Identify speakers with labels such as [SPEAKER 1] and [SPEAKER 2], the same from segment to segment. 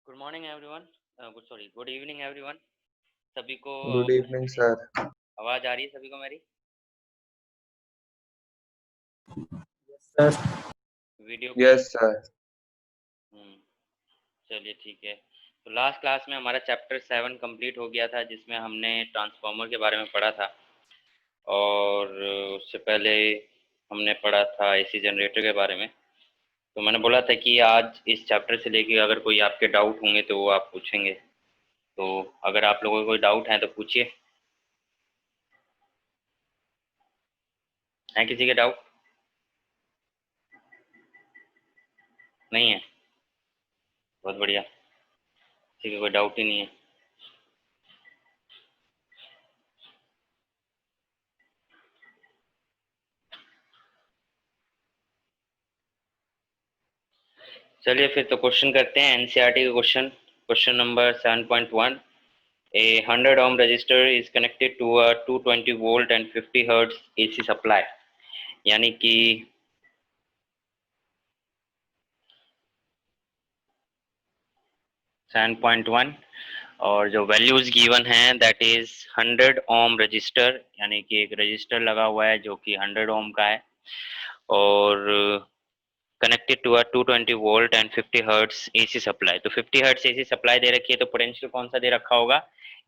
[SPEAKER 1] Good morning everyone. Good evening everyone. सभी को
[SPEAKER 2] good evening sir.
[SPEAKER 1] आवाज आ रही है सभी को मेरी?
[SPEAKER 2] Sir
[SPEAKER 1] video
[SPEAKER 2] yes
[SPEAKER 1] clear?
[SPEAKER 2] Sir.
[SPEAKER 1] चलिए ठीक है। तो लास्ट क्लास में हमारा चैप्टर 7 कंप्लीट हो गया था, जिसमें हमने ट्रांसफार्मर के बारे में पढ़ा था, और उससे पहले हमने पढ़ा था एसी जनरेटर के बारे में। तो मैंने बोला था कि आज इस चैप्टर से लेके अगर कोई आपके डाउट होंगे तो वो आप पूछेंगे। तो अगर आप लोगों को कोई डाउट है तो पूछिए। है किसी के डाउट? नहीं है? बहुत बढ़िया, किसी का कोई डाउट ही नहीं है। चलिए फिर तो क्वेश्चन करते हैं। एनसीईआरटी का question number 7.1। A 100 ohm resistor is connected to a 220 volt and 50 hertz AC supply। यानी कि 7.1, और जो वैल्यूज गिवन हैं दैट इज 100 ओम रजिस्टर, यानी कि एक रजिस्टर लगा हुआ है जो कि 100 ओम का है, और connected to a 220 volt and 50 hertz AC supply. तो 50 हर्ट्ज एसी सप्लाई दे रखी है, तो पोटेंशियल कौन सा दे रखा होगा?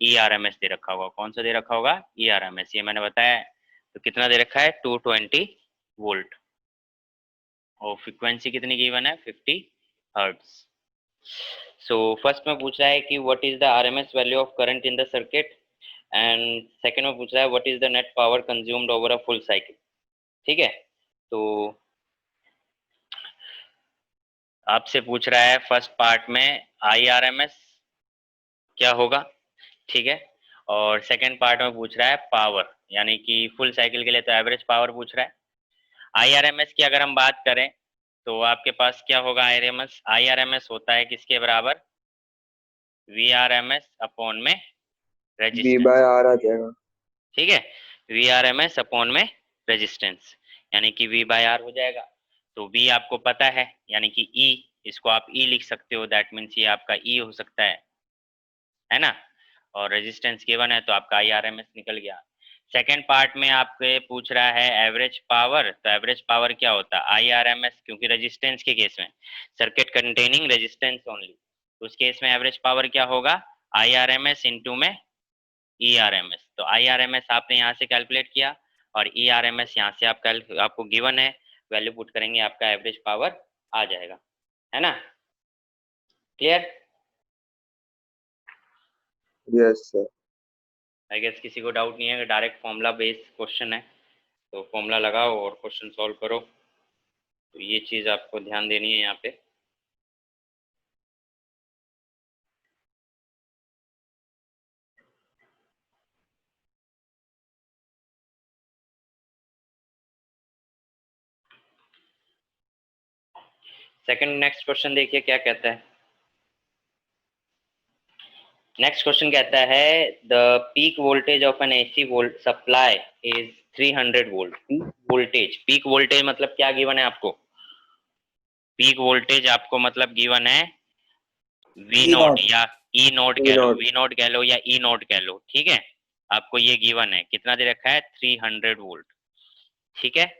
[SPEAKER 1] ईआरएमएस दे रखा होगा। कौन सा दे रखा होगा? ईआरएमएस। ये मैंने बताया है। तो कितना दे रखा है? 220 वोल्ट, और फ्रीक्वेंसी कितनी गिवन है? 50 हर्ट्ज। सो फर्स्ट में पूछ रहा है कि what is the RMS value of current in the circuit, and second में पूछ रहा है what is the net power consumed over a full cycle. ठीक है, तो आपसे पूछ रहा है फर्स्ट पार्ट में आईआरएमएस क्या होगा, ठीक है, और सेकंड पार्ट में पूछ रहा है पावर, यानी कि फुल साइकिल के लिए तो एवरेज पावर पूछ रहा है। आईआरएमएस की अगर हम बात करें तो आपके पास क्या होगा? आईआरएमएस आईआरएमएस होता है किसके बराबर? वीआरएमएस अपॉन में
[SPEAKER 2] वी बाय
[SPEAKER 1] रेजिस्टेंस।
[SPEAKER 2] आर आ जाएगा।
[SPEAKER 1] ठीक है, वीआरएमएस अपॉन में रेजिस्टेंस, यानी कि वी बाय आर हो जाएगा। तो वी आपको पता है, यानी कि ई, इसको आप ई लिख सकते हो, दैट मीन्स ये आपका ई हो सकता है ना। और रेजिस्टेंस गिवन है तो आपका आईआरएमएस निकल गया। सेकेंड पार्ट में आपके पूछ रहा है एवरेज पावर। तो एवरेज पावर क्या होता है? आईआरएमएस, क्योंकि रेजिस्टेंस के केस में सर्किट कंटेनिंग रेजिस्टेंस ओनली, तो उस केस में एवरेज पावर क्या होगा? आईआरएमएस इनटू में ईआरएमएस। तो आईआरएमएस आपने यहाँ से कैलकुलेट किया, और ईआरएमएस यहाँ से आपको गिवन है, वैल्यू पुट करेंगे, आपका एवरेज पावर आ जाएगा, है ना। Clear?
[SPEAKER 2] Yes sir.
[SPEAKER 1] I guess किसी को डाउट नहीं है। डायरेक्ट फॉर्मूला बेस्ड क्वेश्चन है, तो फॉर्मूला लगाओ और क्वेश्चन सॉल्व करो। तो ये चीज़ आपको ध्यान देनी है यहाँ पे। सेकंड नेक्स्ट क्वेश्चन देखिए क्या कहता है। नेक्स्ट क्वेश्चन कहता है the peak voltage of N AC volt supply is 300 volt. Peak voltage मतलब क्या गिवन है आपको? पीक वोल्टेज आपको मतलब गिवन है वी
[SPEAKER 2] ई
[SPEAKER 1] नोट,
[SPEAKER 2] नॉट।
[SPEAKER 1] या ई नोट
[SPEAKER 2] ई
[SPEAKER 1] कह लो,
[SPEAKER 2] नॉट।
[SPEAKER 1] वी नोट कह लो या ई नोट कह लो, ठीक है। आपको ये गिवन है, कितना दे रखा है? 300 वोल्ट, ठीक है।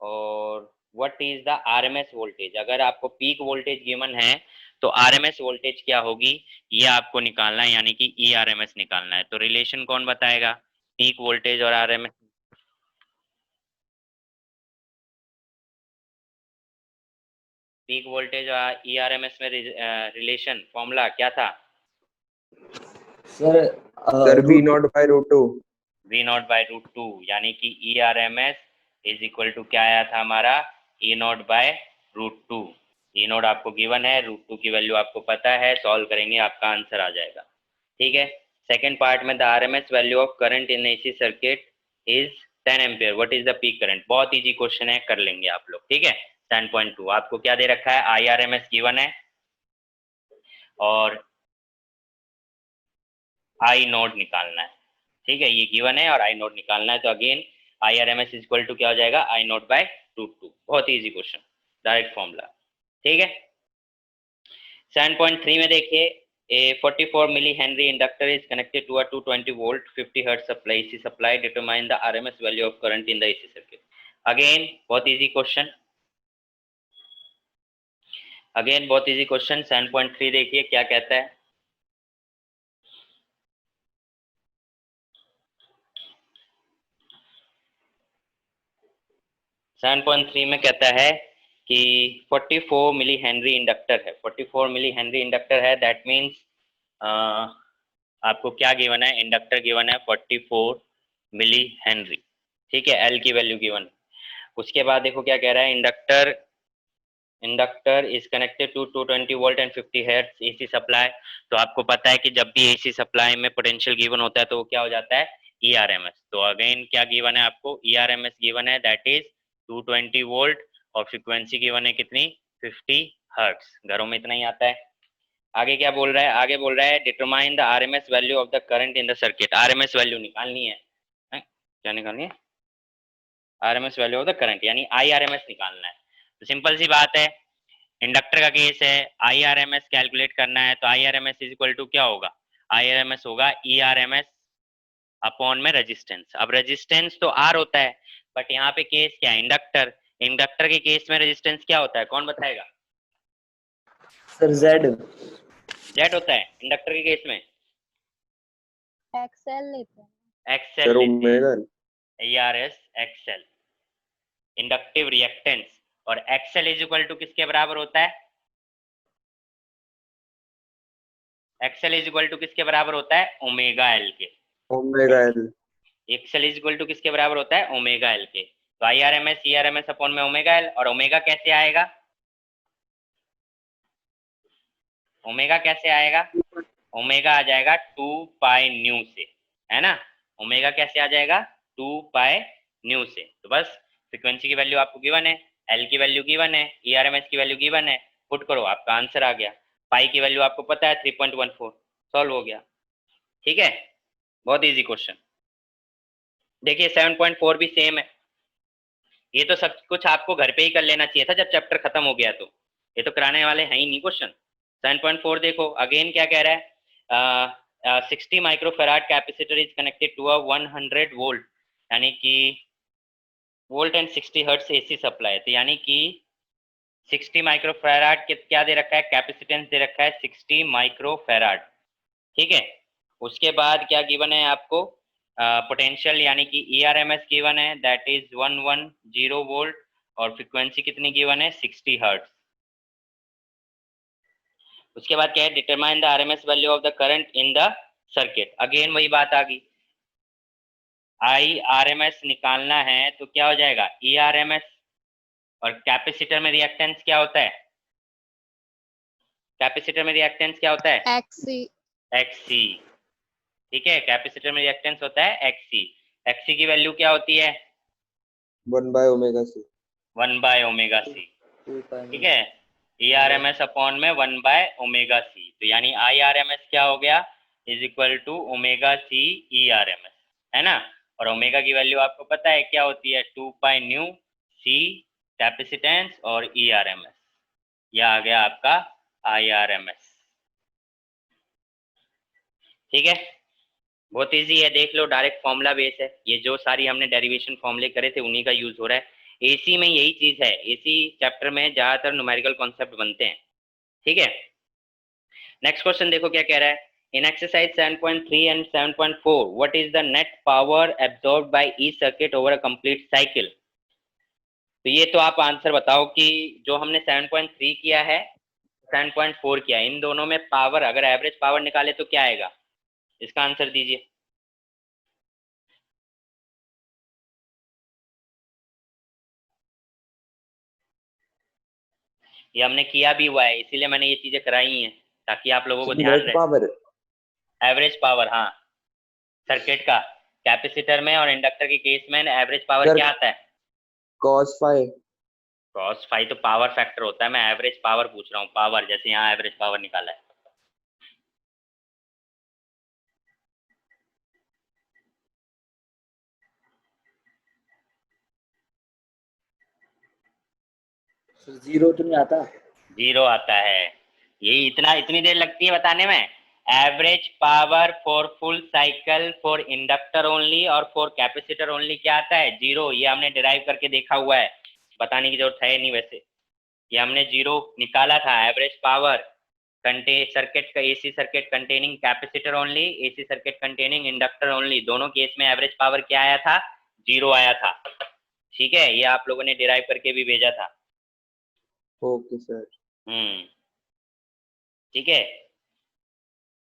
[SPEAKER 1] और what is the RMS voltage? अगर आपको पीक वोल्टेज गिवन है तो आरएमएस वोल्टेज क्या होगी, ये आपको निकालना है, यानी कि ईआरएमएस निकालना है। तो रिलेशन कौन बताएगा पीक वोल्टेज और आरएमएस? पीक वोल्टेज और ईआरएमएस में रिलेशन फॉर्मूला क्या था?
[SPEAKER 2] Sir sir V naught by root two.
[SPEAKER 1] V naught by root two, यानी कि E R M S is equal to क्या आया था हमारा? E naught by root two. E naught आपको गिवन है, रूट टू की वैल्यू आपको पता है, सॉल्व करेंगे आपका आंसर आ जाएगा, ठीक है। सेकेंड पार्ट में the R M S value of current in AC circuit is 10 ampere, what is the peak current? बहुत इजी क्वेश्चन है, कर लेंगे आप लोग, ठीक है। 10.2 आपको क्या दे रखा है? I R M S given है, और आई नोट निकालना है, ठीक है। ये गिवन है और आई नोट निकालना है, तो again I R M S equal to क्या हो जाएगा? I naught by root two. बहुत ही इजी क्वेश्चन, डायरेक्ट फॉर्मूला, ठीक है। 7.3 में देखिए, a 44 milli Henry inductor is connected to a 220 volt 50 hertz supply AC supply. Determine the RMS value of current in the AC circuit. Again बहुत easy question. Again बहुत easy question. 7.3 देखिए क्या कहता है. सेवन पॉइंट थ्री में कहता है कि 44 मिली हेनरी इंडक्टर है. 44 मिली हेनरी इंडक्टर है. दैट मीन्स आपको क्या गिवन है? इंडक्टर गिवन है 44 मिली हेनरी. ठीक है, एल की वैल्यू गिवन. उसके बाद देखो क्या कह रहा है. Inductor is connected to 220 volt and 50 hertz AC supply. तो आपको पता है कि जब भी एसी सप्लाई में पोटेंशियल गिवन होता है तो वो क्या हो जाता है? ईआरएमएस. तो अगेन क्या गिवन है आपको? ईआरएमएस गिवन है, दैट इज 220 वोल्ट और फ्रीक्वेंसी गिवन है कितनी? 50 हर्ट्ज. घरों में इतना ही आता है. आगे क्या बोल रहा है? आगे बोल रहा है determine the RMS value of the current in the circuit. RMS value निकालनी है. क्या निकालनी है? RMS value of the current यानी आईआरएमएस निकालना है. तो सिंपल सी बात है, इंडक्टर का केस है, आईआरएमएस कैलकुलेट करना है. तो आईआरएमएस इज इक्वल टू क्या होगा? आईआरएमएस होगा ईआरएमएस अपॉन में रेजिस्टेंस. अब रेजिस्टेंस तो आर होता है, बट यहाँ पे केस क्या है? इंडक्टर. इंडक्टर के केस में रेजिस्टेंस क्या होता है? कौन बताएगा?
[SPEAKER 2] Sir Z.
[SPEAKER 1] जेड होता है इंडक्टर के केस में.
[SPEAKER 3] एक्सेल लेते हैं.
[SPEAKER 1] एक्सेल लेते हैं. ईआरएस एक्सेल इंडक्टिव रिएक्टेंस. और एक्सेल इज इक्वल टू किसके बराबर होता है? एक्सेल इज इक्वल टू किसके बराबर होता है? ओमेगा एल के.
[SPEAKER 2] Omega L.
[SPEAKER 1] X L is equal to किसके बराबर होता है? ओमेगा एल के. तो आईआरएमएस ईआरएमएस अपॉन में ओमेगा एल. और ओमेगा कैसे आएगा? ओमेगा कैसे आएगा? ओमेगा आ जाएगा 2 पाई न्यू से, है ना. ओमेगा कैसे आ जाएगा? 2 पाई न्यू से. तो बस फ्रीक्वेंसी की वैल्यू आपको गिवन है, एल की वैल्यू गिवन है, ईआरएमएस की वैल्यू गिवन है. पुट करो, आपका आंसर आ गया. पाई की वैल्यू आपको पता है 3.14. सॉल्व हो गया. ठीक है, बहुत इजी क्वेश्चन. देखिए 7.4 भी सेम है. ये तो सब कुछ आपको घर पे ही कर लेना चाहिए था जब चैप्टर खत्म हो गया. तो ये तो कराने वाले हैं ही नहीं क्वेश्चन. 7.4 देखो अगेन क्या कह रहा है. 60 microfarad capacitor is connected to a 100 volt यानी कि volt and 60 hertz AC supply. तो यानी कि 60 माइक्रोफेराड क्या दे रखा है? कैपेसिटेंस दे रखा है 60 माइक्रोफेराड. ठीक है. उसके बाद क्या गिवन है आपको? पोटेंशियल यानी कि ईआरएमएस गिवन है, दैट इज 110 वोल्ट. और फ्रीक्वेंसी कितनी गिवन है? 60 हर्ट्ज. उसके बाद क्या है? Determine the RMS value of the current in the circuit. Again वही बात आ गई, आईआरएमएस निकालना है तो क्या हो जाएगा? ईआरएमएस. और कैपेसिटर में रिएक्टेंस क्या होता है? कैपेसिटर में रिएक्टेंस क्या होता है?
[SPEAKER 3] एक्सी.
[SPEAKER 1] एक्सी. ठीक है, कैपेसिटर में रिएक्टेंस होता है एक्सी. एक्सी की वैल्यू क्या होती है?
[SPEAKER 2] 1/ओमेगा सी.
[SPEAKER 1] 1/ओमेगा सी. ठीक है, ईआरएमएस अपॉन में 1/ओमेगा सी. तो यानी आईआरएमएस क्या हो गया? Is equal to omega C E RMS, है ना. और ओमेगा की वैल्यू आपको पता है क्या होती है? 2 पाई न्यू सी कैपेसिटेंस और ईआरएमएस. यह आ गया आपका आईआरएमएस. ठीक है, बहुत इजी है. देख लो, डायरेक्ट फॉर्मूला बेस है. ये जो सारी हमने डेरिवेशन फॉर्मूले करे थे उन्हीं का यूज हो रहा है. एसी में यही चीज है. एसी चैप्टर में ज्यादातर न्यूमेरिकल कॉन्सेप्ट बनते हैं. ठीक है. नेक्स्ट क्वेश्चन देखो क्या कह रहा है. In exercise 7.3 and 7.4 what is the net power absorbed by each circuit over a complete cycle. तो ये तो आप आंसर बताओ कि जो हमने 7.3 किया है, 7.4 किया है, इन दोनों में पावर अगर एवरेज पावर निकाले तो क्या आएगा? इसका आंसर दीजिए. ये हमने किया भी हुआ है, इसीलिए मैंने ये चीजें कराई हैं ताकि आप लोगों को ध्यान
[SPEAKER 2] नेट
[SPEAKER 1] रहे.
[SPEAKER 2] पावर.
[SPEAKER 1] एवरेज पावर, हाँ, सर्किट का. कैपेसिटर में और इंडक्टर के केस में एवरेज पावर
[SPEAKER 2] सर,
[SPEAKER 1] क्या आता है?
[SPEAKER 2] cos phi.
[SPEAKER 1] cos फाई तो पावर फैक्टर होता है. मैं एवरेज पावर पूछ रहा हूँ. पावर जैसे यहाँ एवरेज पावर निकाला है.
[SPEAKER 2] जीरो तो नहीं आता.
[SPEAKER 1] जीरो आता है. ये इतनी देर लगती है बताने में। Average power for full cycle for inductor only और फॉर कैपेसिटर ओनली क्या आता है? 0। ये हमने डिराइव करके देखा हुआ है, बताने की जरूरत है नहीं वैसे। ये हमने 0 निकाला था। एवरेज पावर सर्किट का, AC circuit containing capacitor only, AC circuit containing inductor only, दोनों केस में एवरेज पावर क्या आया था? 0 आया था। ठीक है, ये आप लोगों ने डिराइव करके भी भेजा था।
[SPEAKER 2] Okay sir.
[SPEAKER 1] ठीक है।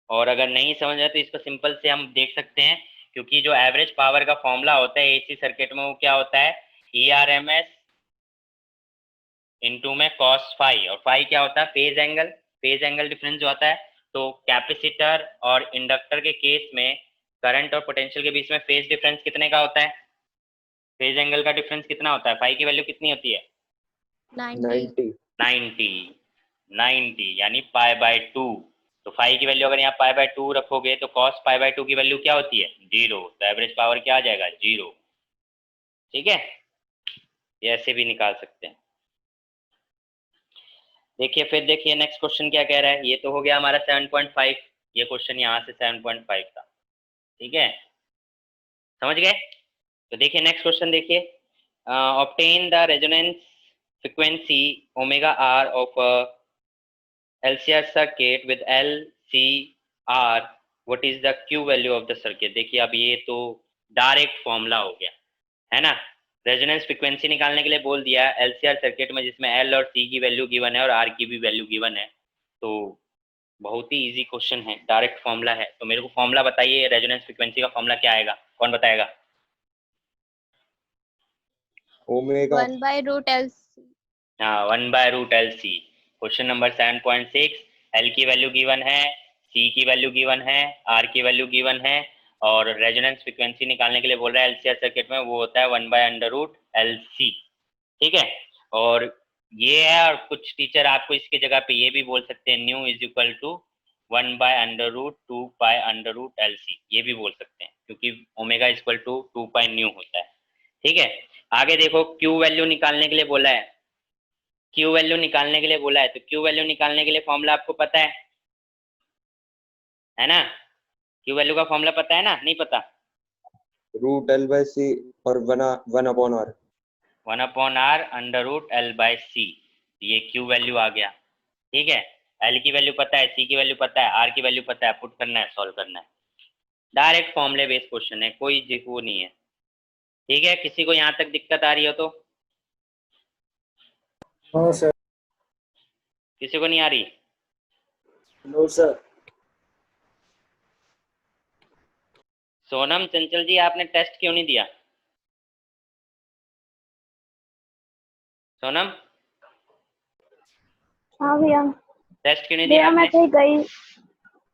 [SPEAKER 1] और अगर नहीं समझ आए तो इसको सिंपल से हम देख सकते हैं, क्योंकि जो एवरेज पावर का फॉर्मूला होता है एसी सर्किट में वो क्या होता है? ERMS इनटू में cos फाई, और फाई क्या होता है? फेज एंगल डिफरेंस जो आता है। तो कैपेसिटर और इंडक्टर के केस में करंट और पोटेंशियल के बीच में फेज डिफरेंस कितने का होता है? फेज एंगल का डिफरेंस कितना होता है? फाई की वैल्यू कितनी होती है?
[SPEAKER 2] 90।
[SPEAKER 1] 90। 90 यानी π/2। तो फाई की वैल्यू अगर यहाँ π/2 रखोगे तो cos π/2 की वैल्यू क्या होती है? 0। तो एवरेज पावर क्या आ जाएगा? 0। ठीक है, ये ऐसे भी निकाल सकते हैं। देखिए फिर देखिए नेक्स्ट क्वेश्चन क्या कह रहा है। ये तो हो गया हमारा 7.5। ये क्वेश्चन यहाँ से 7.5 था। ठीक है, समझ गए? तो देखिए नेक्स्ट क्वेश्चन देखिए। Obtain the resonance frequency omega R of LCR circuit with LCR, what is the Q value of the circuit. देखिए अब ये तो डायरेक्ट फॉर्मूला हो गया है ना। रेजोनेंस फ्रीक्वेंसी निकालने के लिए बोल दिया LCR सर्किट में, जिसमें L और C की वैल्यू गिवन है और R की भी वैल्यू गिवन है। तो बहुत ही इजी क्वेश्चन है, डायरेक्ट फॉर्मूला है। तो मेरे को फॉर्मूला बताइए, रेजोनेंस फ्रीक्वेंसी का फॉर्मूला क्या आएगा? कौन बताएगा?
[SPEAKER 2] ओमेगा।
[SPEAKER 3] 1/√LC।
[SPEAKER 1] हाँ, 1/√LC। Question number 7.6। L की वैल्यू गिवन है, C की वैल्यू गिवन है, R की वैल्यू गिवन है, और रेजोनेंस फ्रीक्वेंसी निकालने के लिए बोल रहा है LCR सर्किट में, वो होता है 1/√LC। ठीक है। और ये है, और कुछ टीचर आपको इसकी जगह पे ये भी बोल सकते हैं, new is equal to 1/√2π√LC, ये भी बोल सकते हैं, क्योंकि ओमेगा इक्वल टू 2π न्यू होता है। ठीक है, आगे देखो Q वैल्यू निकालने के लिए बोला है। Q वैल्यू निकालने के लिए बोला है, तो Q वैल्यू निकालने के लिए फॉर्मूला आपको पता है ना? Q वैल्यू का फॉर्मूला पता है ना? नहीं पता?
[SPEAKER 2] √L/C और 1/R।
[SPEAKER 1] 1/R√L/C, ये Q वैल्यू आ गया। ठीक है, L की वैल्यू पता है, C की वैल्यू पता है, R की वैल्यू पता है, पुट करना है, सॉल्व करना है। डायरेक्ट फॉर्मूले बेस्ड क्वेश्चन है, कोई वो नहीं है। ठीक है, किसी को यहाँ तक दिक्कत आ रही हो तो?
[SPEAKER 2] हाँ सर।
[SPEAKER 1] किसी को नहीं आ रही?
[SPEAKER 2] No sir.
[SPEAKER 1] सोनम, चंचल जी, आपने टेस्ट क्यों नहीं दिया? सोनम,
[SPEAKER 3] हाँ भैया।
[SPEAKER 1] टेस्ट क्यों नहीं दिया
[SPEAKER 3] भैया मैं
[SPEAKER 1] आपने?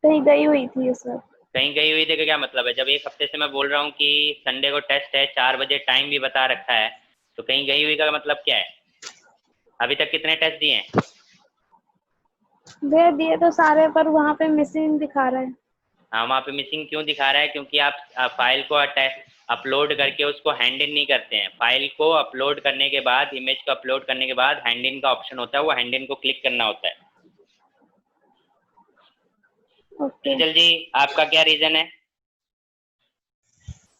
[SPEAKER 3] कहीं गई हुई थी सर।
[SPEAKER 1] कहीं गई हुई थी का क्या मतलब है? जब एक हफ्ते से मैं बोल रहा हूँ कि संडे को टेस्ट है, 4 बजे टाइम भी बता रखा है, तो कहीं गई हुई का मतलब क्या है? अभी तक कितने टेस्ट दिए हैं?
[SPEAKER 3] भैया दिए तो सारे, पर वहाँ पे मिसिंग दिखा रहा है।
[SPEAKER 1] हाँ, वहाँ पे मिसिंग क्यों दिखा रहा है? क्योंकि आप फाइल को अपलोड करके उसको हैंड इन नहीं करते हैं। फाइल को अपलोड करने के बाद, इमेज को अपलोड करने के बाद हैंड इन का ऑप्शन होता है, वो हैंड इन को क्लिक करना होता है।
[SPEAKER 3] ओके।
[SPEAKER 1] चंचल जी, आपका क्या रीजन है?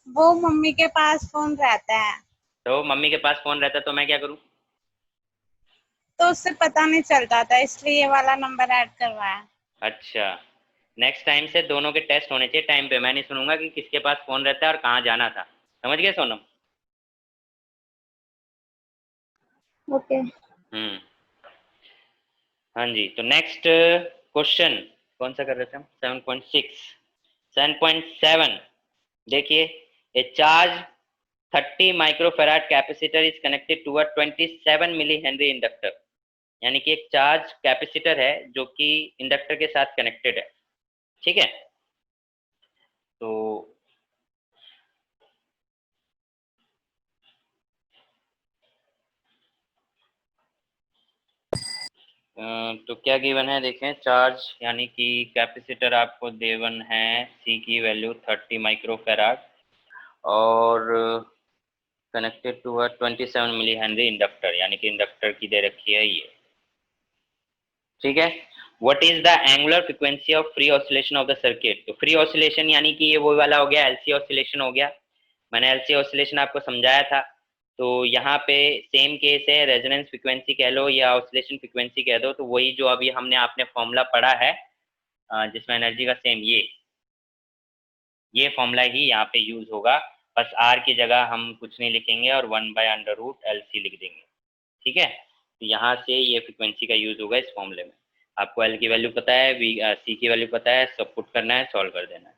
[SPEAKER 4] वो मम्मी के पास फोन रहता है
[SPEAKER 1] तो मम्मी के पास फोन रहता है तो मैं क्या करूँ?
[SPEAKER 4] तो उससे पता नहीं चलता था, इसलिए ये वाला नंबर ऐड करवाया।
[SPEAKER 1] अच्छा, नेक्स्ट टाइम से दोनों के टेस्ट होने चाहिए टाइम पे। मैं नहीं सुनूंगा कि किसके पास फोन रहता है और कहाँ जाना था। समझ गए सोनम?
[SPEAKER 3] ओके।
[SPEAKER 1] हाँ जी, तो नेक्स्ट क्वेश्चन कौन सा कर रहे थे हम? 7.6। 7.7 देखिए, a charge 30 microfarad capacitor is connected to a 27 millihenry inductor. यानी कि एक चार्ज कैपेसिटर है जो कि इंडक्टर के साथ कनेक्टेड है। ठीक है, तो तो क्या गिवन है देखें। चार्ज यानी कि कैपेसिटर आपको देवन है, सी की वैल्यू 30 माइक्रोफेराड, और connected to a 27 millihenry inductor, यानी कि इंडक्टर की दे रखी है ये। ठीक है, what is the angular frequency of free oscillation of the circuit. तो फ्री ऑसिलेशन यानी कि ये वो वाला हो गया, एलसी ऑसिलेशन हो गया। मैंने एलसी ऑसिलेशन आपको समझाया था। तो यहाँ पे सेम केस है, रेजोनेंस फ्रीक्वेंसी कह लो या ऑसिलेशन फ्रीक्वेंसी कह दो, तो वही जो अभी हमने आपने फॉर्मूला पढ़ा है जिसमें एनर्जी का सेम ये फॉर्मूला ही यहाँ पे यूज होगा। बस आर की जगह हम कुछ नहीं लिखेंगे और 1/√LC लिख देंगे। ठीक है, तो यहाँ से ये फ्रीक्वेंसी का यूज होगा इस फॉर्मूले में। आपको एल की वैल्यू पता है, सी की वैल्यू पता है, सब पुट करना है, सॉल्व कर देना है।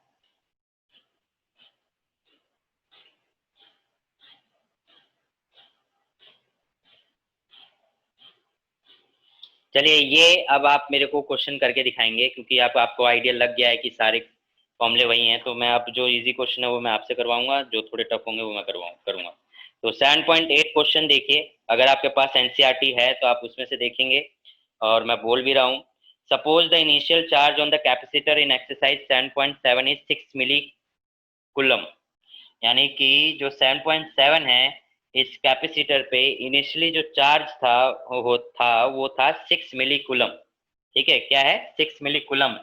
[SPEAKER 1] चलिए, ये अब आप मेरे को क्वेश्चन करके दिखाएंगे, क्योंकि आपको आइडिया लग गया है कि सारे फॉर्मूले वही हैं। तो मैं अब जो इजी क्वेश्चन है वो मैं आपसे करवाऊंगा, जो थोड़े टफ होंगे वो मैं करूंगा। तो 7.8 क्वेश्चन देखिए, अगर आपके पास एनसीईआरटी है तो आप उसमें से देखेंगे, और मैं बोल भी रहा हूँ। Suppose the initial charge on the capacitor in exercise 7.7 is 6 millicoulomb. यानी कि जो 7.7 है, इस कैपेसिटर पे इनिशियली जो चार्ज था वो था 6 मिली कूलम। ठीक है, क्या है? 6 मिली कूलम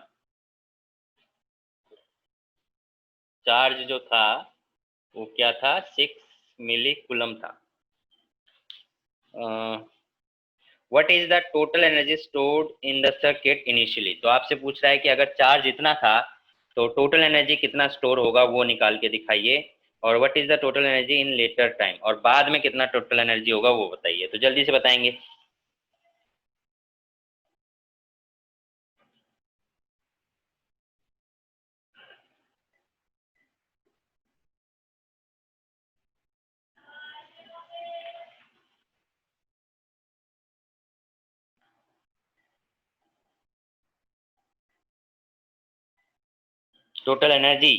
[SPEAKER 1] चार्ज जो था वो क्या था? 6 मिली कूलम था। What is the total energy stored in the circuit initially. तो आपसे पूछ रहा है कि अगर चार्ज इतना था तो टोटल एनर्जी कितना स्टोर होगा, वो निकाल के दिखाइए। और what is the total energy in later time, और बाद में कितना टोटल एनर्जी होगा वो बताइए। तो जल्दी से बताएंगे। Total energy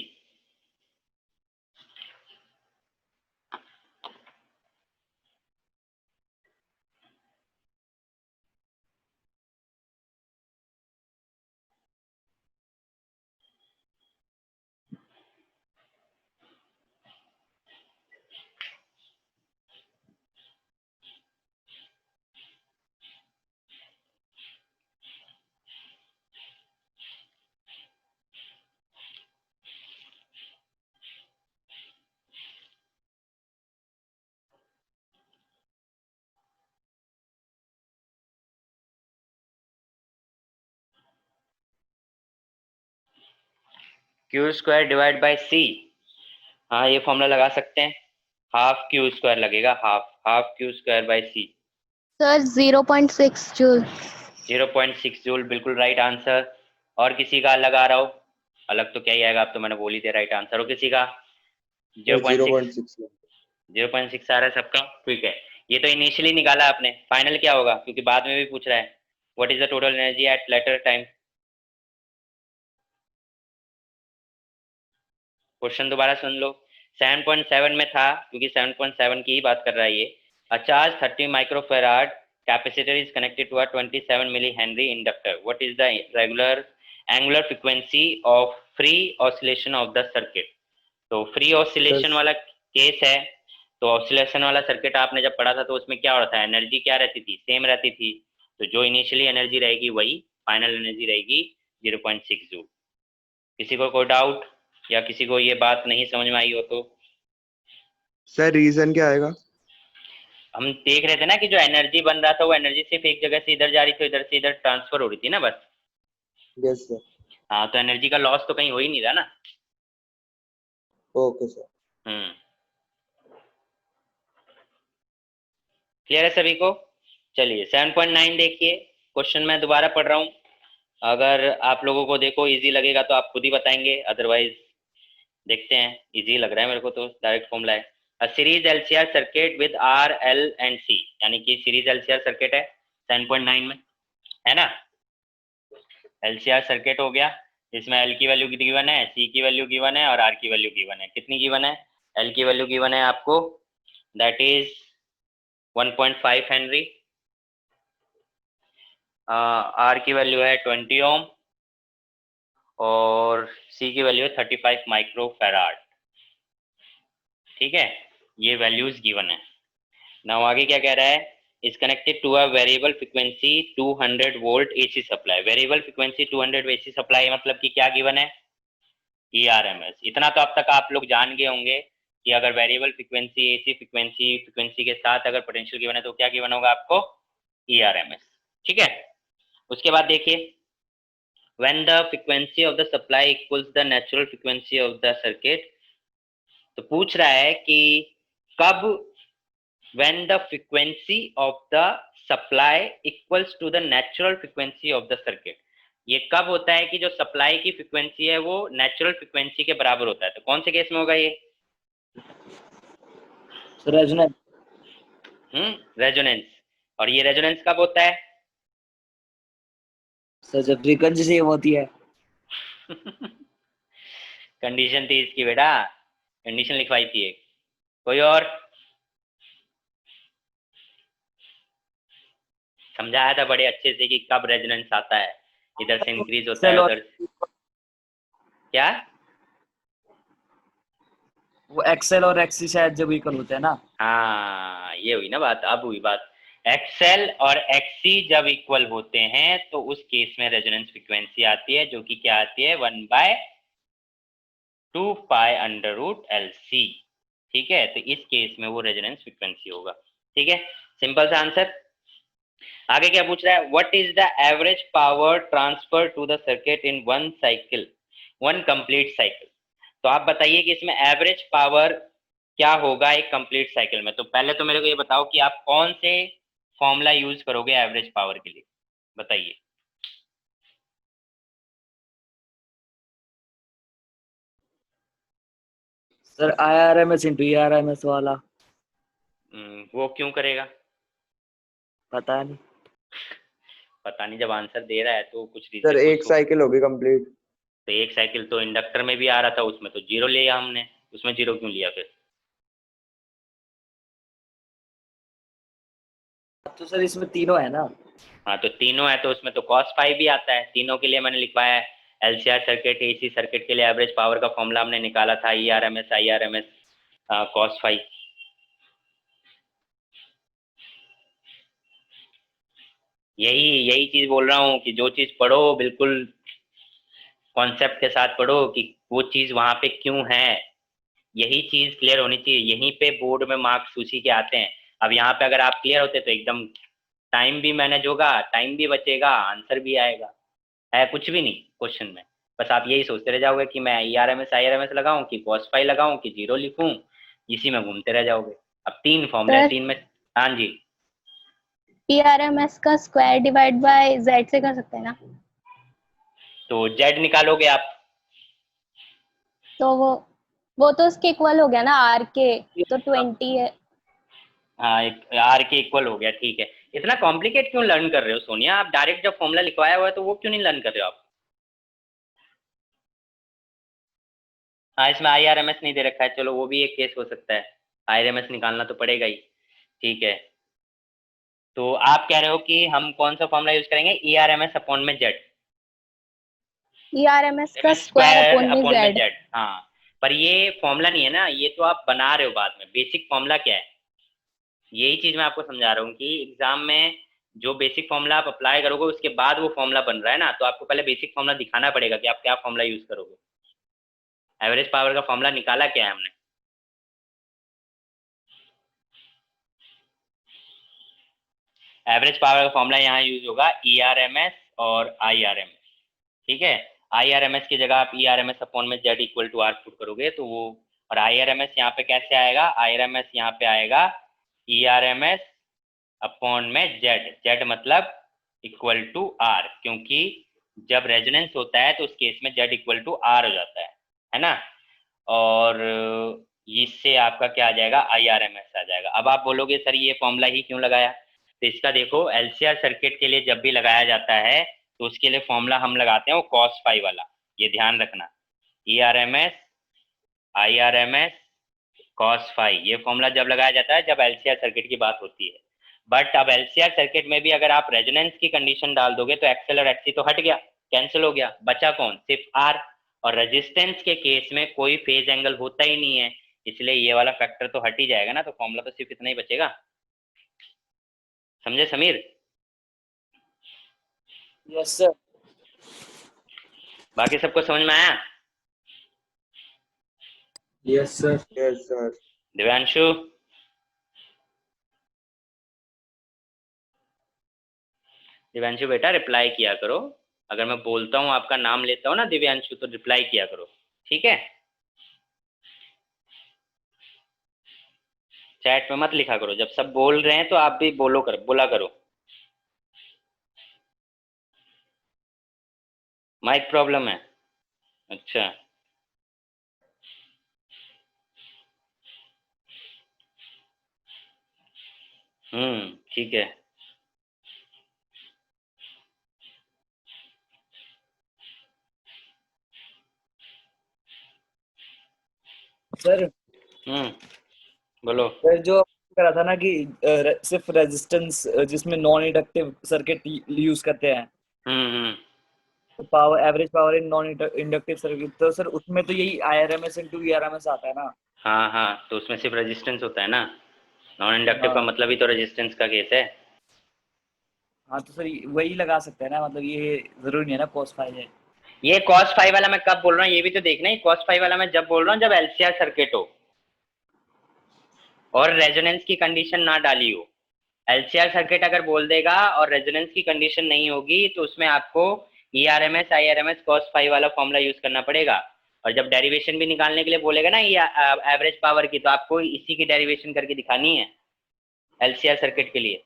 [SPEAKER 1] Q square divide by C. हाँ, ये फॉर्मूला लगा सकते हैं। हाफ क्यू स्क्वायर लगेगा, half Q square by C.
[SPEAKER 3] Sir 0.6 joule.
[SPEAKER 1] 0.6 joule, बिल्कुल राइट आंसर। और किसी का अलग आ रहा हो? अलग तो क्या ही आएगा, अब तो मैंने बोल ही दिया राइट आंसर। हो किसी का? 0.6 0.6 आ रहा है सबका? ठीक है, ये तो इनिशियली निकाला आपने, फाइनल क्या होगा? क्योंकि बाद में भी पूछ रहा है what is the total energy at later time. Question दोबारा सुन लो। 7.7 में था, क्योंकि 7.7 की ही बात कर रहा है ये। A charge 30 microfarad capacitor is connected to a 27 millihenry inductor. What is the regular angular frequency of free oscillation of the circuit. तो फ्री ऑसिलेशन वाला केस है, तो ऑसिलेशन वाला सर्किट आपने जब पढ़ा था तो उसमें क्या हो रहा था? एनर्जी क्या रहती थी? सेम रहती थी। तो जो इनिशियली एनर्जी रहेगी वही फाइनल एनर्जी रहेगी, 0.6 जूल। किसी को कोई डाउट, या किसी को ये बात नहीं समझ में आई हो तो?
[SPEAKER 2] सर रीजन क्या आएगा?
[SPEAKER 1] हम देख रहे थे ना कि जो एनर्जी बन रहा था वो एनर्जी सिर्फ एक जगह से इधर जा रही थी, इधर से इधर ट्रांसफर हो रही थी ना बस।
[SPEAKER 2] Yes sir.
[SPEAKER 1] हाँ, तो एनर्जी का लॉस तो कहीं हो ही नहीं रहा ना।
[SPEAKER 2] Okay sir.
[SPEAKER 1] क्लियर है सभी को? चलिए 7.9 देखिए, क्वेश्चन मैं दोबारा पढ़ रहा हूँ। अगर आप लोगों को देखो इजी लगेगा तो आप खुद ही बताएंगे, अदरवाइज देखते हैं। इजी लग रहा है मेरे को, तो डायरेक्ट फॉर्मूला है। A series LCR circuit with R L and C, यानी कि सीरीज एलसीआर सर्किट है 7.9 में, है ना। एलसीआर सर्किट हो गया, इसमें एल की वैल्यू गिवन है, सी की वैल्यू गिवन है और आर की वैल्यू गिवन है। कितनी गिवन है? एल की वैल्यू गिवन है आपको, दैट इज 1.5 हेनरी। आर की वैल्यू है 20 ओम और सी की वैल्यू है 35 माइक्रो फैराड। ठीक है, ये वैल्यूज गिवन है। नाउ आगे क्या कह रहा है is connected to a variable frequency 200 volt AC supply. Variable frequency 200 AC supply मतलब कि क्या गिवन है? ERMS. इतना तो अब तक आप लोग जान गए होंगे कि अगर वेरिएबल फ्रीक्वेंसी AC फ्रीक्वेंसी के साथ अगर पोटेंशियल गिवन है तो क्या गिवन होगा आपको? ERMS. ठीक है, उसके बाद देखिए when the frequency of the supply equals the natural frequency of the circuit, तो पूछ रहा है कि कब when the frequency of the supply equals to the natural frequency of the circuit, ये कब होता है कि जो सप्लाई की फ्रीक्वेंसी है वो नेचुरल फ्रीक्वेंसी के बराबर होता है? तो कौन से केस में होगा ये?
[SPEAKER 2] रेजोनेंस।
[SPEAKER 1] रेजोनेंस। और ये रेजोनेंस कब होता है?
[SPEAKER 2] सर जब फ्रीक्वेंसी सेम होती है।
[SPEAKER 1] कंडीशन थी इसकी बेटा, कंडीशन लिखवाई थी एक। कोई और? समझाया था बड़े अच्छे से कि कब रेजोनेंस आता है, इधर से इंक्रीज होता है उधर से। क्या?
[SPEAKER 2] वो एक्सएल और एक्सी शायद जब इक्वल होते हैं ना।
[SPEAKER 1] हाँ ये हुई ना बात, अब हुई बात। एक्सएल और एक्सी जब इक्वल होते हैं तो उस केस में रेजोनेंस फ्रीक्वेंसी आती है, जो कि क्या आती है? 1/2π√LC। ठीक है, तो इस केस में वो रेजोनेंस फ्रीक्वेंसी होगा। ठीक है, सिंपल सा आंसर। आगे क्या पूछ रहा है? What is the average power transfer to the circuit in one cycle, one complete cycle. तो आप बताइए कि इसमें एवरेज पावर क्या होगा एक कंप्लीट साइकिल में। तो पहले तो मेरे को ये बताओ कि आप कौन से फॉर्मूला यूज करोगे एवरेज पावर के लिए, बताइए।
[SPEAKER 2] सर IRMS इंटू ERMS वाला।
[SPEAKER 1] वो क्यों करेगा?
[SPEAKER 2] पता नहीं।
[SPEAKER 1] पता नहीं, जब आंसर दे रहा है तो कुछ
[SPEAKER 5] सर
[SPEAKER 1] रीजन
[SPEAKER 5] एक साइकिल होगी कंप्लीट।
[SPEAKER 1] तो एक साइकिल तो इंडक्टर में भी आ रहा था, उसमें तो 0 लिया हमने, उसमें 0 क्यों लिया फिर?
[SPEAKER 2] तो सर इसमें तीनों है ना।
[SPEAKER 1] हाँ तो तीनों है तो उसमें तो cos फाई भी आता है। तीनों के लिए मैंने लिखवाया है। LCR सर्किट, AC सर्किट के लिए एवरेज पावर का फॉर्मूला हमने निकाला था ERMS IRMS cos फाई। यही चीज बोल रहा हूँ कि जो चीज पढ़ो बिल्कुल कॉन्सेप्ट के साथ पढ़ो कि वो चीज वहां पे क्यों है, यही चीज क्लियर होनी चाहिए। यहीं पे बोर्ड में मार्क्स उसी के आते हैं। अब यहाँ पे अगर आप क्लियर होते तो एकदम टाइम भी मैनेज होगा, टाइम भी बचेगा, आंसर भी आएगा। है कुछ भी नहीं क्वेश्चन में, बस आप यही सोचते रह जाओगे कि मैं ERMS IRMS लगाऊं कि cos फाई लगाऊं कि 0 लिखूं, इसी में घूमते रह जाओगे। अब 3 फॉर्मूले हैं, 3 में। हाँ जी,
[SPEAKER 3] PRMS का स्क्वायर डिवाइड बाय Z से कर सकते हैं ना।
[SPEAKER 1] तो Z निकालोगे आप।
[SPEAKER 3] तो वो तो उसके इक्वल हो गया ना R के, तो 20 है।
[SPEAKER 1] हाँ एक R के इक्वल हो गया, ठीक है। इतना कॉम्प्लिकेट क्यों लर्न कर रहे हो सोनिया? आप डायरेक्ट जब फॉर्मूला लिखवाया हुआ है तो वो क्यों नहीं लर्न कर रहे हो आप? हाँ इसमें IRMS नहीं दे रखा है, चलो वो भी एक केस हो सकता है, IRMS निकालना तो पड़ेगा ही। ठीक है, तो आप कह रहे हो कि हम कौन सा फॉर्मूला यूज करेंगे? ERMS अपॉन में Z,
[SPEAKER 3] ERMS का स्क्वायर अपॉन में Z।
[SPEAKER 1] हाँ, पर ये फॉर्मूला नहीं है ना, ये तो आप बना रहे हो बाद में। बेसिक फॉर्मूला क्या है, यही चीज मैं आपको समझा रहा हूँ कि एग्जाम में जो बेसिक फॉर्मूला आप अप्लाई करोगे उसके बाद वो फॉर्मूला बन रहा है ना, तो आपको पहले बेसिक फॉर्मूला दिखाना पड़ेगा कि आप क्या फॉर्मूला यूज करोगे। एवरेज पावर का फॉर्मूला निकाला क्या है हमने? एवरेज पावर का फॉर्मूला यहाँ यूज होगा ERMS और IRMS। ठीक है, IRMS की जगह आप ERMS अपॉन में Z equal to R put करोगे तो वो, और IRMS यहाँ पे कैसे आएगा? IRMS यहाँ पे आएगा ERMS अपॉन में Z मतलब इक्वल टू R, क्योंकि जब रेजोनेंस होता है तो उस केस में Z इक्वल टू R हो जाता है ना। और इससे आपका क्या आ जाएगा? IRMS आ जाएगा। अब आप बोलोगे सर ये फॉर्मूला ही क्यों लगाया? तो इसका देखो, LCR सर्किट के लिए जब भी लगाया जाता है तो उसके लिए फॉर्मूला हम लगाते हैं वो cos फाई वाला, ये ध्यान रखना। ERMS IRMS cos फाई, ये फॉर्मूला जब लगाया जाता है जब LCR सर्किट की बात होती है। बट अब LCR सर्किट में भी अगर आप रेजोनेंस की कंडीशन डाल दोगे तो XL और XC तो हट गया, कैंसिल हो गया, बचा कौन? सिर्फ R। और रेजिस्टेंस के केस में कोई फेज एंगल होता ही नहीं है, इसलिए ये वाला फैक्टर तो हट ही जाएगा ना, तो फॉर्मूला तो सिर्फ इतना ही बचेगा। समझे समीर?
[SPEAKER 2] Yes sir.
[SPEAKER 1] बाकी सबको समझ में आया?
[SPEAKER 2] Yes sir.
[SPEAKER 5] Yes sir.
[SPEAKER 1] Divyanshu? Divyanshu बेटा रिप्लाई किया करो, अगर मैं बोलता हूँ आपका नाम लेता हूँ ना दिव्यांशु, तो रिप्लाई किया करो, ठीक है? चैट में मत लिखा करो, जब सब बोल रहे हैं तो आप भी बोला करो। माइक प्रॉब्लम है? अच्छा, ठीक है।
[SPEAKER 2] सर
[SPEAKER 1] बोलो।
[SPEAKER 2] सर जो करा था ना कि सिर्फ रेजिस्टेंस जिसमें नॉन इंडक्टिव सर्किट यूज करते हैं,
[SPEAKER 1] hmm
[SPEAKER 2] power average power in non inductive circuit, तो सर उसमें तो यही IRMS इंटू VRMS आता है ना।
[SPEAKER 1] हाँ हाँ, तो उसमें सिर्फ रेजिस्टेंस होता है ना, नॉन इंडक्टिव का
[SPEAKER 2] हाँ
[SPEAKER 1] मतलब ही तो रेजिस्टेंस का केस है।
[SPEAKER 2] हाँ, तो सर वही लगा सकते हैं ना, मतलब ये जरूरी नहीं है ना cos फाई है।
[SPEAKER 1] ये cos फाई वाला मैं कब बोल रहा हूँ ये भी तो देखना है। cos फाई वाला मैं जब बोल रहा हूँ जब LCR सर्किट हो और रेजोनेंस की कंडीशन ना डाली हो। LCR सर्किट अगर बोल देगा और रेजोनेंस की कंडीशन नहीं होगी तो उसमें आपको ERMS IRMS cos फाई वाला फॉर्मूला यूज करना पड़ेगा। और जब डेरिवेशन भी निकालने के लिए बोलेगा ना ये एवरेज पावर की, तो आपको इसी की डेरिवेशन करके दिखानी है LCR सर्किट के लिए,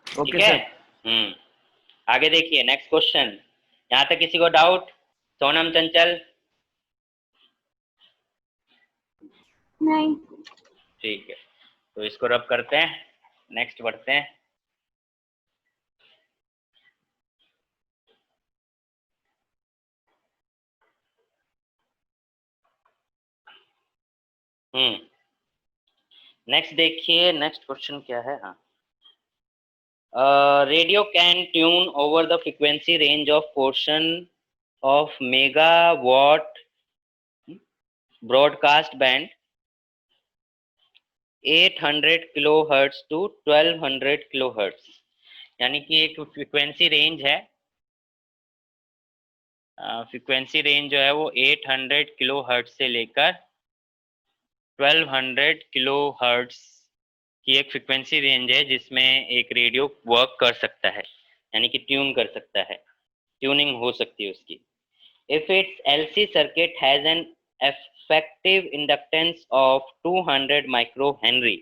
[SPEAKER 1] ठीक
[SPEAKER 2] ओके
[SPEAKER 1] है?
[SPEAKER 2] सर।
[SPEAKER 1] आगे देखिए नेक्स्ट क्वेश्चन। यहाँ तक किसी को डाउट? सोनम, चंचल?
[SPEAKER 3] नहीं।
[SPEAKER 1] ठीक है, तो इसको रब करते हैं, नेक्स्ट बढ़ते हैं। नेक्स्ट देखिए, नेक्स्ट क्वेश्चन क्या है? हाँ, radio can tune over the frequency range of portion of megawatt broadcast band 800 kilohertz to 1200 kilohertz. यानी कि एक फ्रीक्वेंसी रेंज है, फ्रीक्वेंसी रेंज जो है वो 800 किलोहर्ट्ज से लेकर 1200 किलोहर्ट्ज की एक फ्रीक्वेंसी रेंज है जिसमें एक रेडियो वर्क कर सकता है, यानी कि ट्यून कर सकता है, ट्यूनिंग हो सकती है उसकी। If its LC circuit has an effective inductance of 200 microhenry,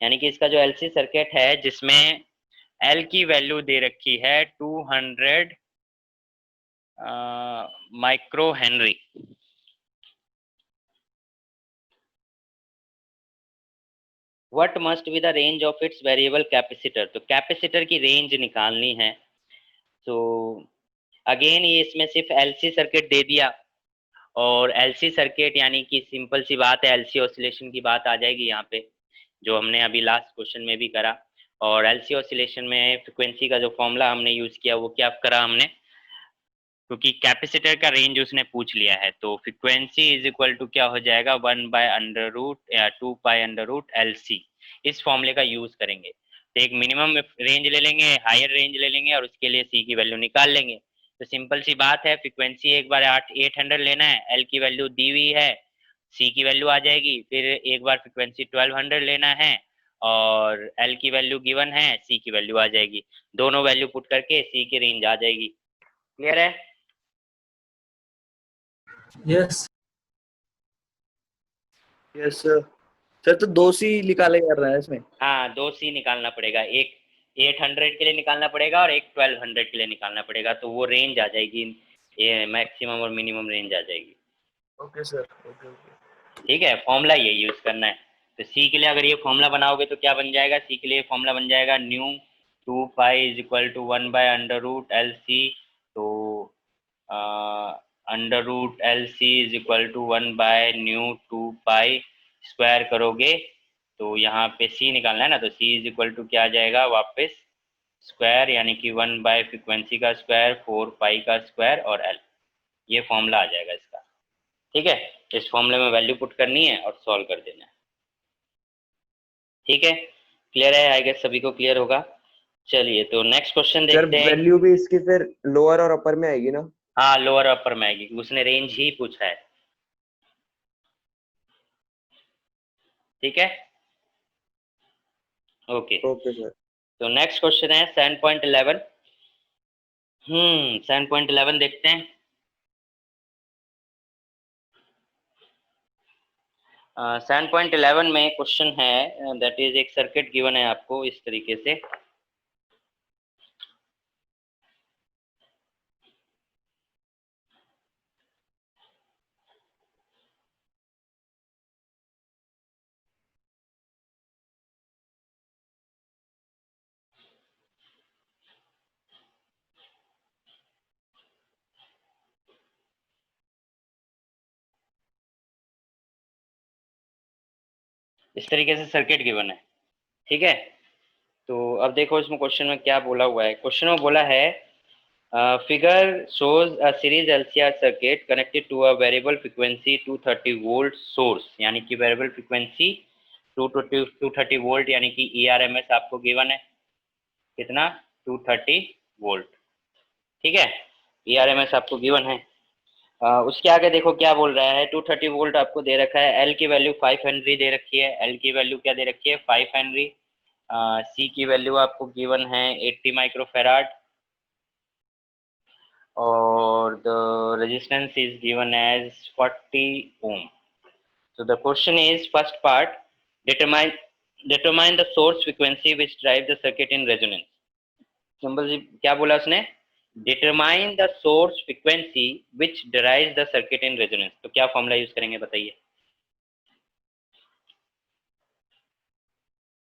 [SPEAKER 1] यानी कि इसका जो LC सर्किट है जिसमें L की वैल्यू दे रखी है 200 micro Henry, what must be the range of its variable capacitor. तो कैपेसिटर की रेंज निकालनी है। तो अगेन ये इसमें सिर्फ LC सर्किट दे दिया, और LC सर्किट यानी कि सिंपल सी बात है, LC ऑसिलेशन की बात आ जाएगी यहाँ पे, जो हमने अभी लास्ट क्वेश्चन में भी करा। और LC ऑसिलेशन में फ्रिक्वेंसी का जो फॉर्मूला हमने यूज किया वो क्या करा हमने, क्योंकि कैपेसिटर का रेंज उसने पूछ लिया है, तो फ्रिक्वेंसी इज इक्वल टू क्या हो जाएगा 1/√, या 2π√LC। इस फॉर्मूले का यूज करेंगे, तो एक मिनिमम रेंज ले लेंगे, हायर रेंज ले लेंगे, और उसके लिए C की वैल्यू निकाल लेंगे। तो सिंपल सी बात है, फ्रिक्वेंसी एक बार 800 लेना है, L की वैल्यू दी हुई है, C की वैल्यू आ जाएगी, फिर एक बार फ्रिक्वेंसी 1200 लेना है और L की वैल्यू गिवन है, C की वैल्यू आ जाएगी, दोनों वैल्यू पुट करके C की रेंज आ जाएगी। क्लियर है?
[SPEAKER 2] Yes yes sir. सर तो 2C निकाले कर रहा है इसमें।
[SPEAKER 1] हाँ, 2C निकालना पड़ेगा, एक 800 के लिए निकालना पड़ेगा और एक 1200 के लिए निकालना पड़ेगा, तो वो रेंज आ जाएगी, ये मैक्सिमम और मिनिमम रेंज आ जाएगी।
[SPEAKER 2] Okay sir. Okay okay.
[SPEAKER 1] ठीक है, फॉर्मूला ये यूज करना है। तो C के लिए अगर ये फॉर्मूला बनाओगे तो क्या बन जाएगा, C के लिए फॉर्मूला बन जाएगा new 2π is equal to 1/√LC। तो √LC is equal to 1/ν2π square करोगे तो यहाँ पे C निकालना है ना, तो C इज इक्वल टू क्या आ जाएगा वापस स्क्वायर, यानी कि 1/फ्रीक्वेंसी का स्क्वायर 4π का स्क्वायर और L, ये फॉर्मूला आ जाएगा इसका। ठीक है, इस फॉर्मूले में वैल्यू पुट करनी है और सॉल्व कर देना है। ठीक है, क्लियर है? आई गेस सभी को क्लियर होगा। चलिए तो नेक्स्ट क्वेश्चन
[SPEAKER 5] सर
[SPEAKER 1] देखते हैं।
[SPEAKER 5] वैल्यू भी इसकी फिर लोअर और अपर में आएगी ना?
[SPEAKER 1] हाँ, लोअर अपर में आएगी, उसने रेंज ही पूछा है। ठीक है, ओके।
[SPEAKER 5] Okay sir.
[SPEAKER 1] तो नेक्स्ट क्वेश्चन है 7.11। 7.11 देखते हैं। 7.11 में क्वेश्चन है, दैट इज एक सर्किट गिवन है आपको इस तरीके से। इस तरीके से सर्किट गिवन है, ठीक है। तो अब देखो इसमें क्वेश्चन में क्या बोला हुआ है। क्वेश्चन में बोला है figure shows a series LCR circuit connected to a variable frequency 230 volt source, यानी कि वेरिएबल फ्रीक्वेंसी 230 वोल्ट, यानी कि ईआरएमएस आपको गिवन है कितना, 230 वोल्ट। ठीक है, ईआरएमएस आपको गिवन है। उसके आगे देखो क्या बोल रहा है, 230 वोल्ट आपको दे रखा है, एल की वैल्यू 5 हेनरी दे रखी है। एल की वैल्यू क्या दे रखी है, 5 हेनरी। सी की वैल्यू आपको गिवन है 80 माइक्रोफेराड, और the resistance is given as 40 ohm. so the question is first part, determine the source frequency which drive the circuit in resonance। Simple जी क्या बोला उसने, determine the source frequency which drive the circuit in resonance. तो क्या formula use करेंगे बताइए,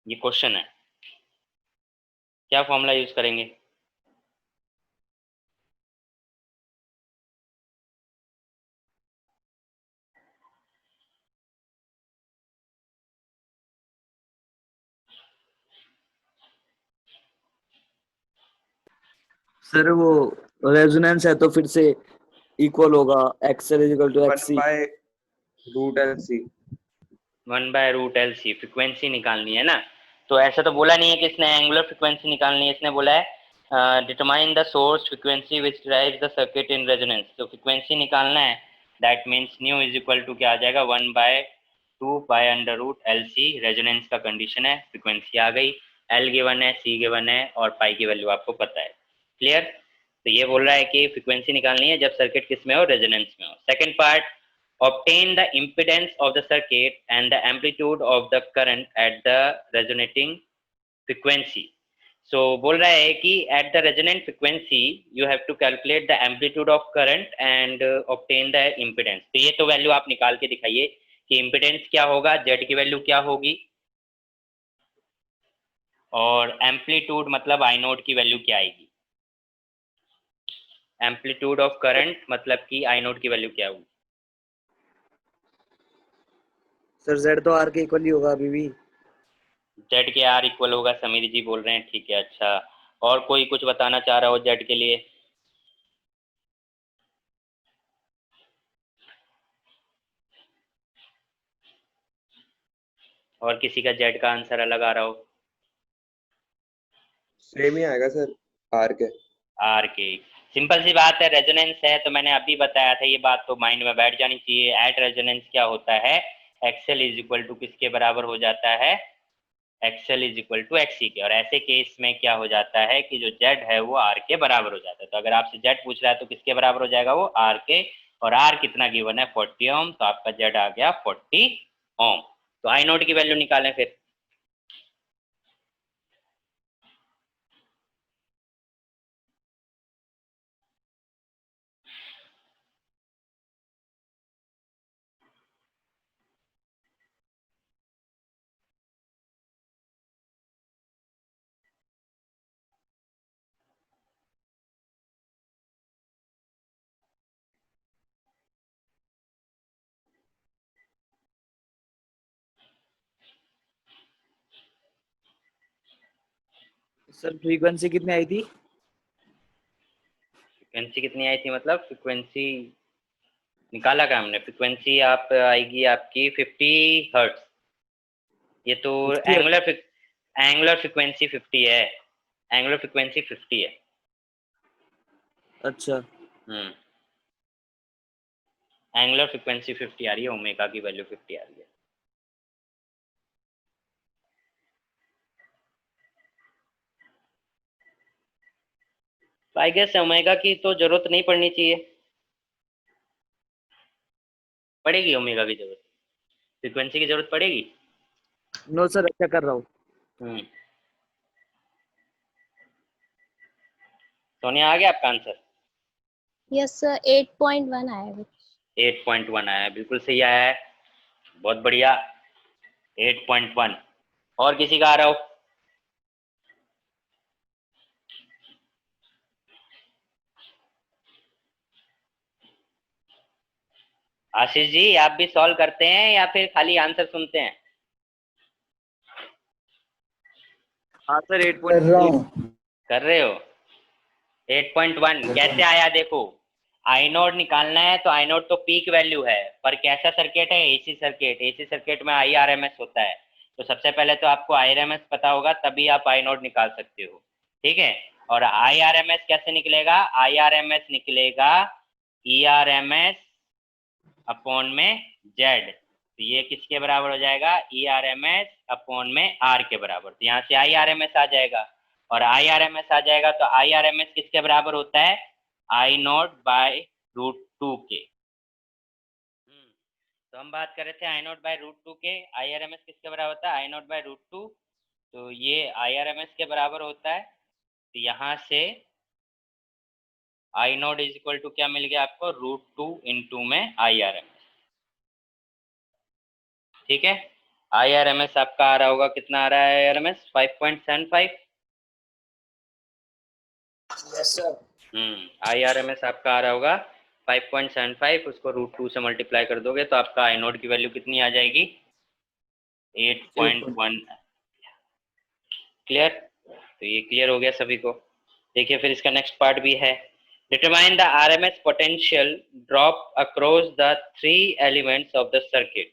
[SPEAKER 1] ये question है, क्या फॉर्मूला यूज करेंगे?
[SPEAKER 2] सर वो रेजोनेंस है तो फिर से इक्वल होगा XL equal to
[SPEAKER 5] 1
[SPEAKER 2] XC.
[SPEAKER 5] By root L C.
[SPEAKER 1] 1/√LC frequency निकालनी है ना। तो ऐसा तो बोला नहीं है कि इसने एंगुलर फ्रीक्वेंसी निकालनी है, इसने बोला है determine the source frequency which drives the circuit in resonance. तो फ्रीक्वेंसी निकालना है, that means nu is equal to क्या आ जाएगा, 1/2 pi under root LC। Resonance का कंडीशन है, फ्रीक्वेंसी आ गई, एल गिवन है, सी गिवन है, और पाई की वैल्यू आपको पता है। क्लियर? तो ये बोल रहा है कि फ्रीक्वेंसी निकालनी है जब सर्किट किस में हो, रेजोनेंस में हो। Second part, obtain the impedance of the circuit and the amplitude of the current at the resonating frequency। so बोल रहा है कि at the resonant frequency you have to calculate the amplitude of current and obtain the impedance। तो ये तो value आप निकाल के दिखाइए कि impedance क्या होगा, Z की वैल्यू क्या होगी, और amplitude मतलब I नोट की वैल्यू क्या आएगी, amplitude of current मतलब कि I नोट की वैल्यू क्या होगी।
[SPEAKER 2] सर जेड तो आर के इक्वल ही होगा अभी भी।
[SPEAKER 1] जेड के आर इक्वल होगा, समीर जी बोल रहे हैं, ठीक है। अच्छा, और कोई कुछ बताना चाह रहा हो जेड के लिए? और किसी का जेड का आंसर अलग आ रहा हो?
[SPEAKER 5] सेम ही आएगा सर आर के।
[SPEAKER 1] आर के, सिंपल सी बात है, रेजोनेंस है तो मैंने अभी बताया था, ये बात तो माइंड में बैठ जानी चाहिए। एट रेजोनेंस क्या होता है, एक्सएल इज इक्वल टू किसके बराबर हो जाता है, XL is equal to XC के। और ऐसे केस में क्या हो जाता है कि जो जेड है वो आर के बराबर हो जाता है। तो अगर आपसे जेड पूछ रहा है तो किसके बराबर हो जाएगा, वो आर के। और आर कितना गिवन है, 40 ओम, तो आपका जेड आ गया 40 ओम। तो आई नोट की वैल्यू निकालें फिर।
[SPEAKER 2] सर फ्रीक्वेंसी कितनी आई थी?
[SPEAKER 1] फ्रीक्वेंसी कितनी आई थी मतलब, फ्रीक्वेंसी निकाला क्या हमने, फ्रीक्वेंसी आप आएगी आपकी 50 हर्ट्ज। ये तो
[SPEAKER 2] 50 है।
[SPEAKER 1] एंगुलर फ्रिक्वेंसी 50 है, एंगुलर फ्रिक्वेंसी 50 है।
[SPEAKER 2] अच्छा
[SPEAKER 1] एंगुलर फ्रिक्वेंसी 50 आ रही है, ओमेगा की वैल्यू 50 आ रही है। तो आई गेस ओमेगा की तो जरूरत नहीं पड़नी चाहिए, पड़ेगी ओमेगा की जरूरत, फ्रिक्वेंसी की जरूरत पड़ेगी।
[SPEAKER 2] नो सर, अच्छा कर रहा हूँ।
[SPEAKER 1] हम्म सोनिया आ गया आपका आंसर?
[SPEAKER 3] यस सर, 8.1 आया है।
[SPEAKER 1] 8.1 आया है, बिल्कुल सही आया है, बहुत बढ़िया। 8.1। और किसी का आ रहा हो? आशीष जी, आप भी सॉल्व करते हैं या फिर खाली आंसर सुनते हैं?
[SPEAKER 2] हाँ सर,
[SPEAKER 6] कर रहा
[SPEAKER 2] 8.8।
[SPEAKER 6] हूँ।
[SPEAKER 1] कर रहे हो? 8.1 कैसे आया देखो, आई नोड निकालना है तो आई नोड तो पीक वैल्यू है, पर कैसा सर्किट है? एसी सर्किट, एसी सर्किट में आई आर एम एस होता है, तो सबसे पहले तो आपको आई आर एम एस पता होगा तभी आप आई नोड निकाल सकते हो, ठीक है। और आई आर एम एस कैसे निकलेगा? आई आर एम एस निकलेगा E R M S upon में जेड, तो ये किसके बराबर हो जाएगा? E R M S upon में आर के बराबर, तो यहाँ से आई आर एम एस आ जाएगा, और आई आर एम एस आ जाएगा तो आई आर एम एस किसके बराबर होता है? आई नॉट बाय √2 के। तो हम बात कर रहे थे आई नॉट बाय √2 के, आई आर एम एस किसके बराबर होता है? आई नॉट बाय √2, तो ये आई आर एम एस के बराबर होता है, तो यहाँ से आई नॉट इज इक्वल टू क्या मिल गया आपको? √2 इंटू में आई आर एम एस, ठीक है। आई आर एम एस आपका आ रहा होगा, कितना आ रहा है I R M S? 5.75।
[SPEAKER 2] Yes sir.
[SPEAKER 1] I R M S आपका आ रहा होगा 5.75, उसको √2 से मल्टीप्लाई कर दोगे तो आपका आई नोड की वैल्यू कितनी आ जाएगी? 8.1। क्लियर? तो ये क्लियर हो गया सभी को। देखिए फिर इसका नेक्स्ट पार्ट भी है, determine the R M S potential drop across the 3 elements of the circuit.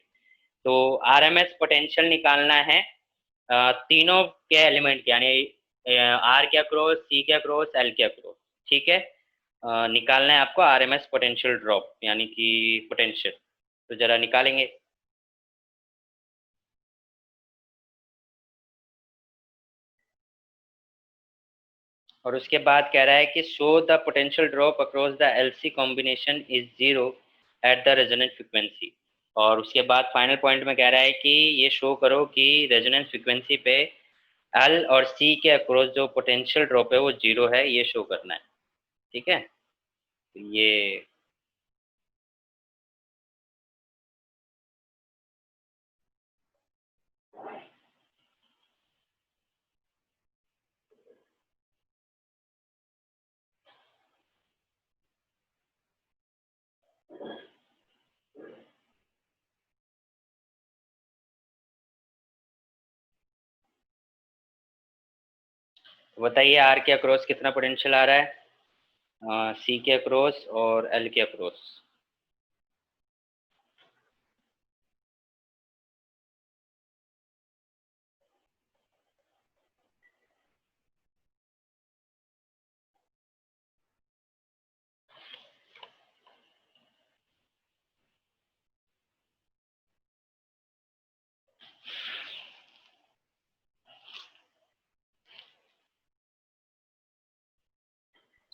[SPEAKER 1] तो आर एम एस पोटेंशियल निकालना है तीनों के एलिमेंट के, यानी आर के अक्रॉस, सी के अक्रॉस, एल के अक्रॉस, ठीक है। निकालना है आपको R M S potential drop, यानी कि पोटेंशियल, तो जरा निकालेंगे। और उसके बाद कह रहा है कि show the potential drop across the LC combination is 0 at the resonant frequency. और उसके बाद फाइनल पॉइंट में कह रहा है कि ये शो करो कि रेजोनेंट फ्रिक्वेंसी पे एल और सी के अक्रॉस जो पोटेंशियल ड्रॉप है वो 0 है, ये शो करना है, ठीक है। तो ये बताइए आर के अक्रॉस कितना पोटेंशियल आ रहा है, सी के अक्रॉस और एल के अक्रॉस?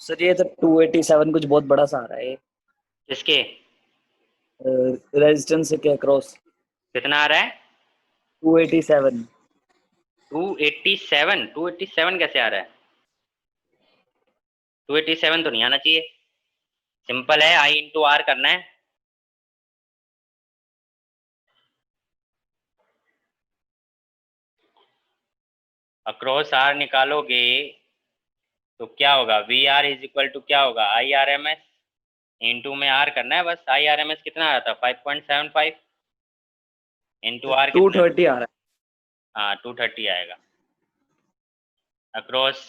[SPEAKER 2] सर ये तो 287 कुछ बहुत बड़ा सा आ रहा है।
[SPEAKER 1] किसके?
[SPEAKER 2] रेजिस्टेंस के अक्रॉस
[SPEAKER 1] कितना आ रहा है?
[SPEAKER 2] 287।
[SPEAKER 1] 287? 287 कैसे आ रहा है? 287 तो नहीं आना चाहिए, सिंपल है, आई इंटू आर करना है। अक्रॉस आर निकालोगे तो क्या होगा? V R is equal to क्या होगा? I R M S into में आर करना है बस। आई आर एम एस कितना आ रहा था? 5.75 इंटू आर कितना?
[SPEAKER 2] 230 आ रहा
[SPEAKER 1] हाँ 230 आएगा। अक्रॉस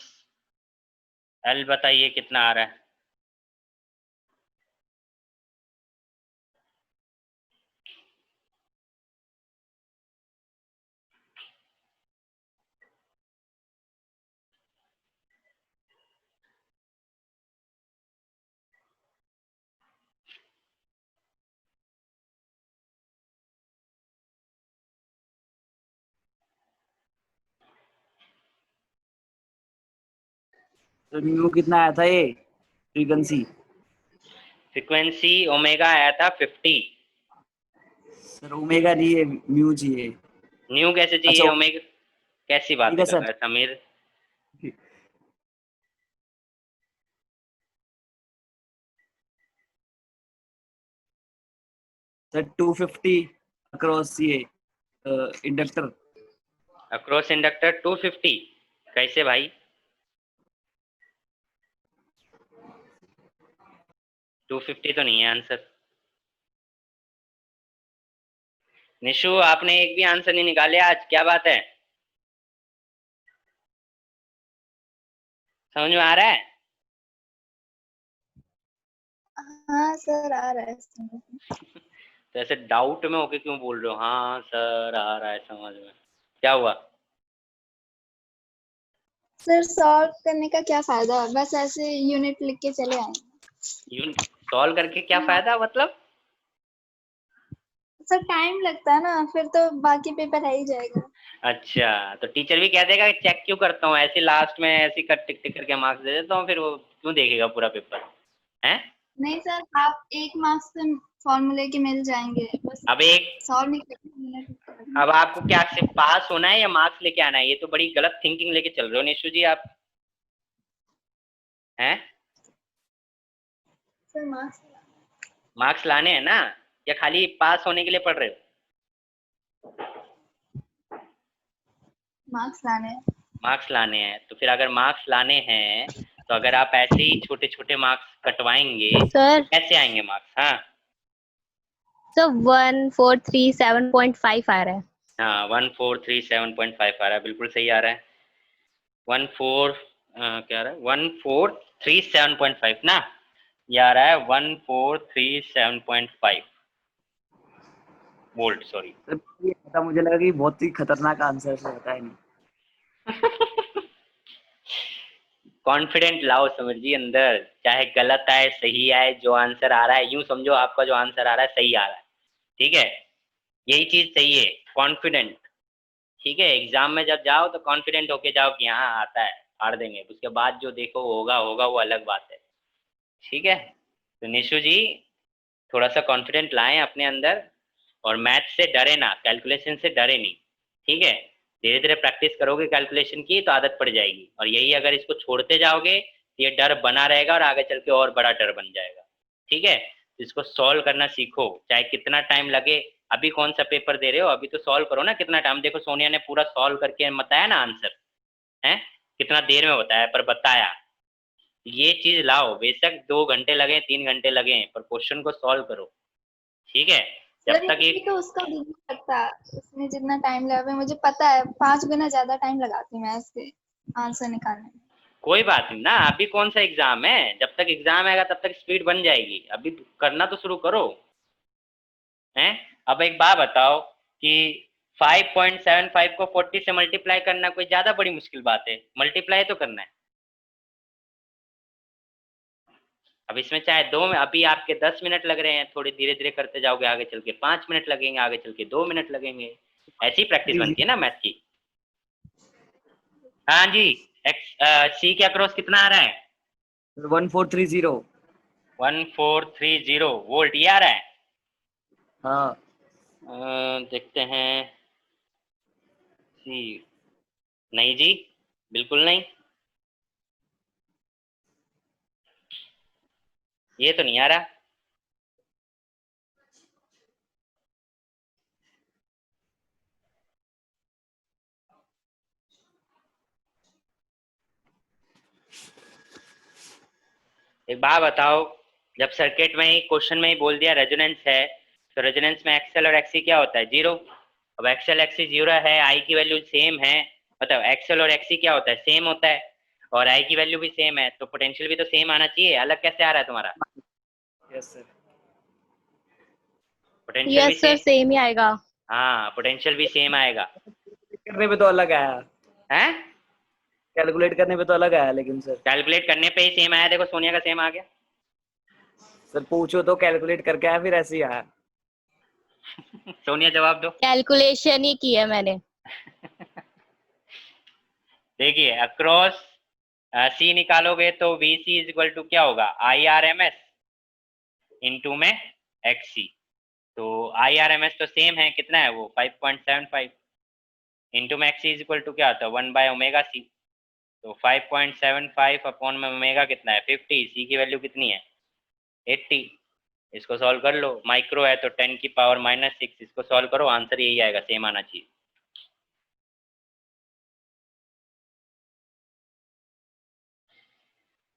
[SPEAKER 1] एल बताइए कितना आ रहा है?
[SPEAKER 2] तो म्यू कितना आया था ये फ्रीक्वेंसी?
[SPEAKER 1] फ्रीक्वेंसी ओमेगा आया था 50।
[SPEAKER 2] सर ओमेगा नहीं है, म्यू चाहिए।
[SPEAKER 1] न्यू कैसे चाहिए
[SPEAKER 2] अच्छा
[SPEAKER 1] ओमेगा? कैसी
[SPEAKER 2] ठीक
[SPEAKER 1] बातें
[SPEAKER 2] है
[SPEAKER 1] कर
[SPEAKER 2] सर।
[SPEAKER 1] रहा है समीर?
[SPEAKER 2] सर 250 अक्रॉस ये इंडक्टर।
[SPEAKER 1] अक्रॉस इंडक्टर 250 कैसे भाई? 250 तो नहीं है आंसर। निशु आपने एक भी आंसर नहीं निकाले आज, क्या बात है? समझ में आ रहा है?
[SPEAKER 6] हाँ सर आ रहा है समझ में।
[SPEAKER 1] तो ऐसे डाउट में होके क्यों बोल रहे हो? हाँ सर आ रहा है समझ में। क्या हुआ?
[SPEAKER 6] सर सॉल्व करने का क्या फायदा, बस ऐसे यूनिट लिख के चले आएंगे।
[SPEAKER 1] यूं सॉल्व करके क्या फायदा मतलब?
[SPEAKER 6] सर टाइम लगता है ना, फिर तो बाकी पेपर रह ही जाएगा।
[SPEAKER 1] अच्छा, तो टीचर भी कह देगा कि चेक क्यों करता हूँ, ऐसे लास्ट में ऐसे कट टिक टिक करके मार्क्स दे देता हूँ, फिर वो क्यों देखेगा पूरा पेपर? हैं?
[SPEAKER 6] नहीं सर, आप 1 मार्क्स से फॉर्मूले के मिल जाएंगे, बस
[SPEAKER 1] अब एक
[SPEAKER 6] सॉल्व नहीं करना।
[SPEAKER 1] अब आपको क्या सिर्फ पास होना है या मार्क्स लेके आना है? ये तो बड़ी गलत थिंकिंग लेके चल रहे हो निशु जी आप। हैं?
[SPEAKER 6] सर मार्क्स
[SPEAKER 1] मार्क्स लाने हैं ना, या खाली पास होने के लिए पढ़ रहे हो?
[SPEAKER 6] मार्क्स लाने हैं।
[SPEAKER 1] मार्क्स लाने हैं, तो फिर अगर मार्क्स लाने हैं तो अगर आप ऐसे ही छोटे छोटे मार्क्स कटवाएंगे
[SPEAKER 3] सर
[SPEAKER 1] तो कैसे आएंगे मार्क्स? हाँ
[SPEAKER 3] सर 1437.5 आ रहा है।
[SPEAKER 1] हाँ 1437.5 आ रहा है, बिल्कुल सही आ रहा है। 14 क्या आ रहा है? 1437.5 ना, ये आ रहा है 1437.5 वोल्ट, सॉरी।
[SPEAKER 2] सर ये पता, मुझे लगा कि बहुत ही खतरनाक आंसर से होता है नहीं।
[SPEAKER 1] कॉन्फिडेंट लाओ समझ जी अंदर, चाहे गलत आए सही आए, जो आंसर आ रहा है यूं समझो आपका जो आंसर आ रहा है सही आ रहा है, ठीक है? यही चीज चाहिए, कॉन्फिडेंट। ठीक है, एग्जाम में जब जाओ तो कॉन्फिडेंट होके जाओ कि हाँ आता है, फाड़ देंगे, उसके बाद जो देखो होगा होगा वो अलग बात है। ठीक है, तो निशु जी थोड़ा सा कॉन्फिडेंट लाएं अपने अंदर, और मैथ से डरे ना, कैलकुलेशन से डरे नहीं। ठीक है, धीरे धीरे प्रैक्टिस करोगे कैलकुलेशन की तो आदत पड़ जाएगी, और यही अगर इसको छोड़ते जाओगे तो ये डर बना रहेगा और आगे चल के और बड़ा डर बन जाएगा। ठीक है, तो इसको सॉल्व करना सीखो, चाहे कितना टाइम लगे। अभी कौन सा पेपर दे रहे हो, अभी तो सॉल्व करो ना। कितना टाइम, देखो सोनिया ने पूरा सॉल्व करके बताया ना आंसर, है कितना देर में बताया, पर बताया। ये चीज लाओ, बेशक 2 घंटे लगे 3 घंटे लगे, पर क्वेश्चन को सॉल्व करो। ठीक है, जब
[SPEAKER 6] सर
[SPEAKER 1] तक
[SPEAKER 6] ये
[SPEAKER 1] एक
[SPEAKER 6] तो उसका भी नहीं लगता, उसमें जितना टाइम लगा मुझे पता है, 5 गुना ज्यादा टाइम लगाती हूँ मैं इसके आंसर निकालने में।
[SPEAKER 1] कोई बात नहीं ना, अभी कौन सा एग्जाम है, जब तक एग्जाम आएगा तब तक स्पीड बन जाएगी, अभी करना तो शुरू करो। हैं? अब एक बात बताओ कि 5.75 को 40 से मल्टीप्लाई करना कोई ज्यादा बड़ी मुश्किल बात है? मल्टीप्लाई तो करना है। अब इसमें चाहे दो में, अभी आपके 10 मिनट लग रहे हैं, थोड़ी धीरे धीरे करते जाओगे, आगे चल के 5 मिनट लगेंगे, आगे चल के 2 मिनट लगेंगे। ऐसी प्रैक्टिस बनती है ना मैथ की। हाँ जी, एक्स सी के अक्रॉस कितना आ रहा है?
[SPEAKER 2] 1430।
[SPEAKER 1] 1430 वोल्ट ये आ रहा है।
[SPEAKER 2] हाँ
[SPEAKER 1] देखते हैं सी। नहीं जी, बिल्कुल नहीं, ये तो नहीं आ रहा। एक बात बताओ, जब सर्किट में ही क्वेश्चन में ही बोल दिया रेजोनेंस है, तो रेजोनेंस में एक्सएल और एक्सी क्या होता है? जीरो। अब एक्सएल एक्सी जीरो है, आई की वैल्यू सेम है, मतलब एक्सएल और एक्सी क्या होता है? सेम होता है, और आई की वैल्यू भी सेम है, तो पोटेंशियल भी तो सेम आना चाहिए। अलग कैसे आ रहा है तुम्हारा?
[SPEAKER 2] Yes sir.
[SPEAKER 1] पोटेंशियल भी
[SPEAKER 3] यस सर
[SPEAKER 1] सेम।
[SPEAKER 3] सेम ही आएगा।
[SPEAKER 1] हाँ पोटेंशियल भी सेम आएगा।
[SPEAKER 2] करने पे तो अलग आया,
[SPEAKER 1] है
[SPEAKER 2] कैलकुलेट करने पे तो अलग आया लेकिन सर।
[SPEAKER 1] कैलकुलेट करने पे ही सेम आया, देखो सोनिया का सेम आ गया।
[SPEAKER 2] सर पूछो तो कैलकुलेट करके आया, फिर ऐसे ही आया।
[SPEAKER 1] सोनिया जवाब दो।
[SPEAKER 3] कैलकुलेशन ही की है मैंने।
[SPEAKER 1] देखिए अक्रॉस सी निकालोगे तो VC इज इक्वल टू क्या होगा, IRMS इंटू में XC। तो IRMS तो सेम है, कितना है वो 5.75 इंटू में XC इज इक्वल टू क्या होता है 1/ωc। तो 5.75 अपॉन में ओमेगा कितना है 50, सी की वैल्यू कितनी है 80। इसको सॉल्व कर लो, माइक्रो है तो 10⁻⁻⁶, इसको सॉल्व करो, आंसर यही आएगा, सेम आना चाहिए।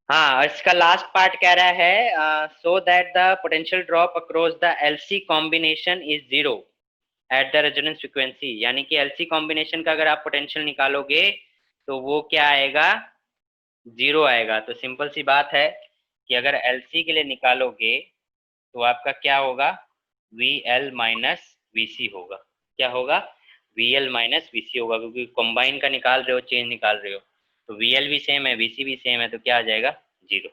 [SPEAKER 1] हाँ, इसका लास्ट पार्ट कह रहा है so that the potential drop across the LC combination is 0 at the resonance frequency. यानी कि LC कॉम्बिनेशन का अगर आप पोटेंशियल निकालोगे तो वो क्या आएगा 0 आएगा। तो सिंपल सी बात है कि अगर LC के लिए निकालोगे तो आपका क्या होगा VL माइनस VC होगा। क्या होगा VL माइनस VC होगा, क्योंकि कंबाइन का निकाल रहे हो, चेंज निकाल रहे हो, तो VL भी सेम है VC भी सेम है, तो क्या आ जाएगा 0।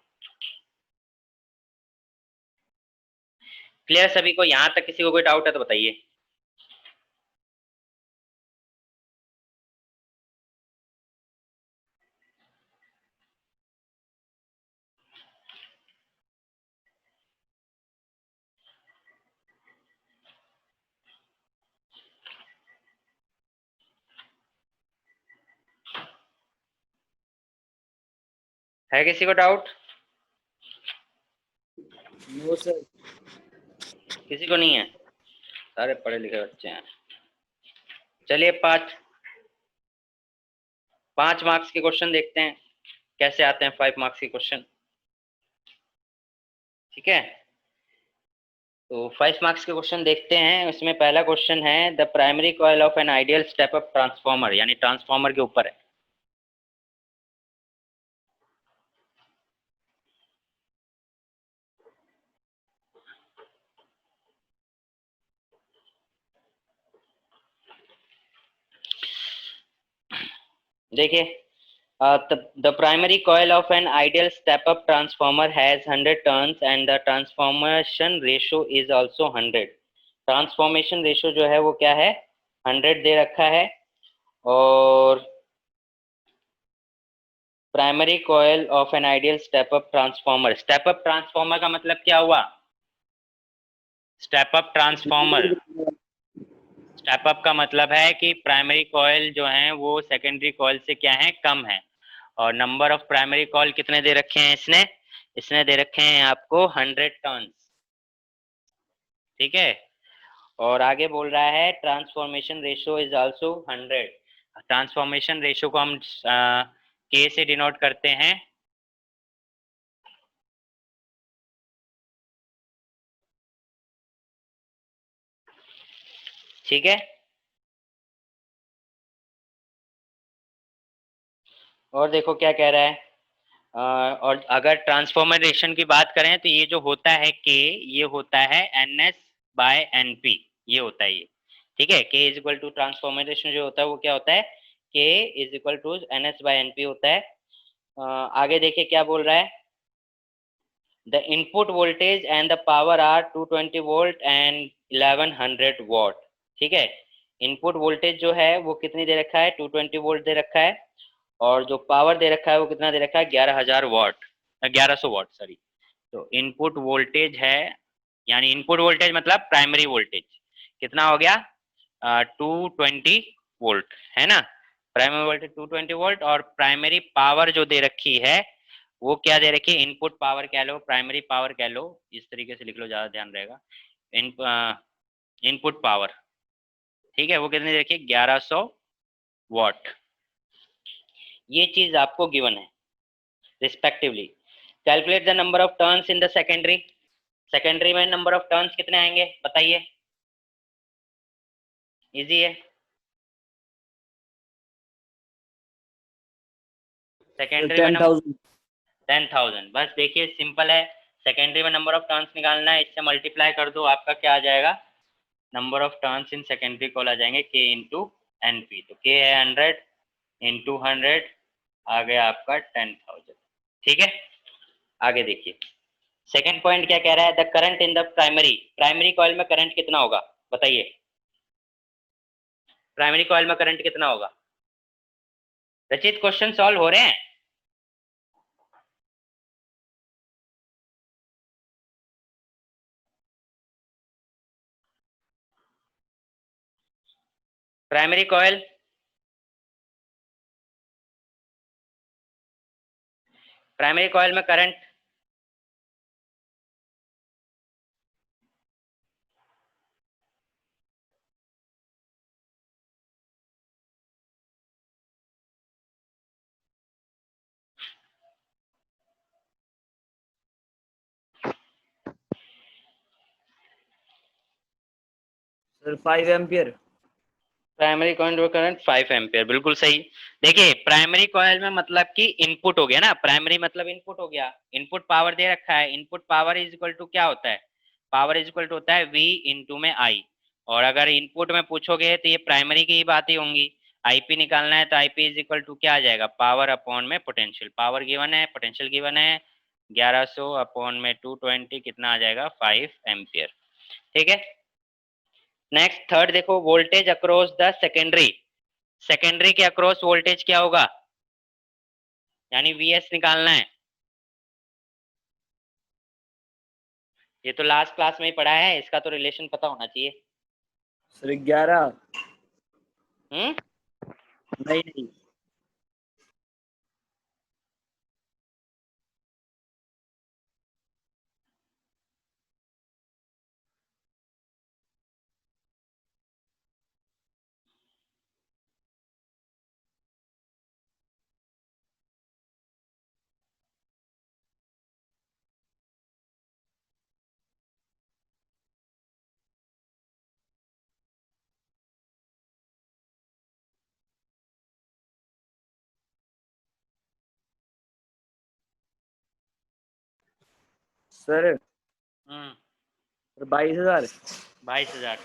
[SPEAKER 1] क्लियर सभी को? यहाँ तक किसी को कोई डाउट है तो बताइए। है किसी को डाउट?
[SPEAKER 2] No sir.
[SPEAKER 1] किसी को नहीं है? सारे पढ़े लिखे बच्चे हैं। चलिए 5 मार्क्स के क्वेश्चन देखते हैं कैसे आते हैं 5 मार्क्स के क्वेश्चन। ठीक है, तो 5 मार्क्स के क्वेश्चन देखते हैं। उसमें पहला क्वेश्चन है the primary coil of an ideal step up transformer, यानी ट्रांसफॉर्मर के ऊपर है। देखिए, the primary coil of an ideal step up transformer has 100 turns and the transformation ratio is also 100। Transformation ratio जो है वो क्या है 100 दे रखा है। और primary coil of an ideal step up transformer, step up transformer का मतलब क्या हुआ, step up transformer, step up का मतलब है कि प्राइमरी कॉइल जो है वो सेकेंडरी कॉइल से क्या है कम है। और नंबर ऑफ प्राइमरी कॉइल कितने दे रखे हैं इसने दे रखे हैं आपको 100 टर्न्स। ठीक है, और आगे बोल रहा है transformation ratio is also 100। Transformation ratio को हम के से डिनोट करते हैं। ठीक है, और देखो क्या कह रहा है और अगर ट्रांसफॉर्मेशन की बात करें तो ये जो होता है के, ये होता है NS/NP, ये होता है ये। ठीक है, K is equal to transformation जो होता है वो क्या होता है K is equal to NS/NP होता है। आगे देखिए क्या बोल रहा है, the input voltage and the power are 220 volt and 1100 watt. ठीक है, इनपुट वोल्टेज जो है वो कितनी दे रखा है 220 वोल्ट दे रखा है, और जो पावर दे रखा है वो कितना दे रखा है 11,000 वॉट, 1100 वॉट सॉरी। तो इनपुट वोल्टेज है, यानी इनपुट वोल्टेज मतलब प्राइमरी वोल्टेज कितना हो गया 220 वोल्ट है ना, प्राइमरी वोल्टेज 220 वोल्ट। और प्राइमरी पावर जो दे रखी है वो क्या दे रखी है, इनपुट पावर कह लो प्राइमरी पावर कह लो, इस तरीके से लिख लो ज्यादा ध्यान रहेगा। इनपुट पावर, ठीक है, वो कितनी दे रखी है 1100 वॉट। ये चीज आपको गिवन है respectively. Calculate the number of turns in the secondary, secondary में नंबर ऑफ टर्न्स कितने आएंगे बताइए, इजी है। सेकेंडरी में 10,000, बस देखिए सिंपल है, सेकेंडरी में नंबर ऑफ टर्न्स निकालना है, इससे मल्टीप्लाई कर दो, आपका क्या आ जाएगा number of turns in secondary coil आ जाएंगे K इंटू NP। तो K है 100 इंटू 100 आ गया आपका 10,000। ठीक है, आगे देखिए सेकेंड पॉइंट क्या कह रहा है, the current in the primary, primary coil में करंट कितना होगा बताइए, प्राइमरी कॉइल में करंट कितना होगा। रचित क्वेश्चन सॉल्व हो रहे हैं? प्राइमरी कॉइल, प्राइमरी कॉइल में current,
[SPEAKER 2] sir 5 ampere.
[SPEAKER 1] Primary coil में करंट 5 एम्पियर, बिल्कुल सही। देखिए प्राइमरी कॉइल में मतलब कि इनपुट हो गया ना, प्राइमरी मतलब इनपुट हो गया, इनपुट पावर दे रखा है, input power is equal to क्या होता है, पावर इज इक्वल टू होता है V इंटू में I। और अगर इनपुट में पूछोगे तो ये प्राइमरी की ही बातें होंगी, आईपी निकालना है तो आईपी इज इक्वल टू क्या आ जाएगा, पावर अपॉन में पोटेंशियल, पावर गिवन है, पोटेंशियल गिवन है 1100 अपॉन में 220, कितना आ जाएगा 5 एम्पियर। ठीक है, नेक्स्ट थर्ड देखो, voltage across the secondary, secondary के अक्रॉस वोल्टेज क्या होगा, यानी वीएस निकालना है। ये तो लास्ट क्लास में ही पढ़ा है, इसका तो रिलेशन पता होना चाहिए।
[SPEAKER 2] सर 11।
[SPEAKER 1] हम्म,
[SPEAKER 2] नहीं। सर 22,000।
[SPEAKER 1] 22,000,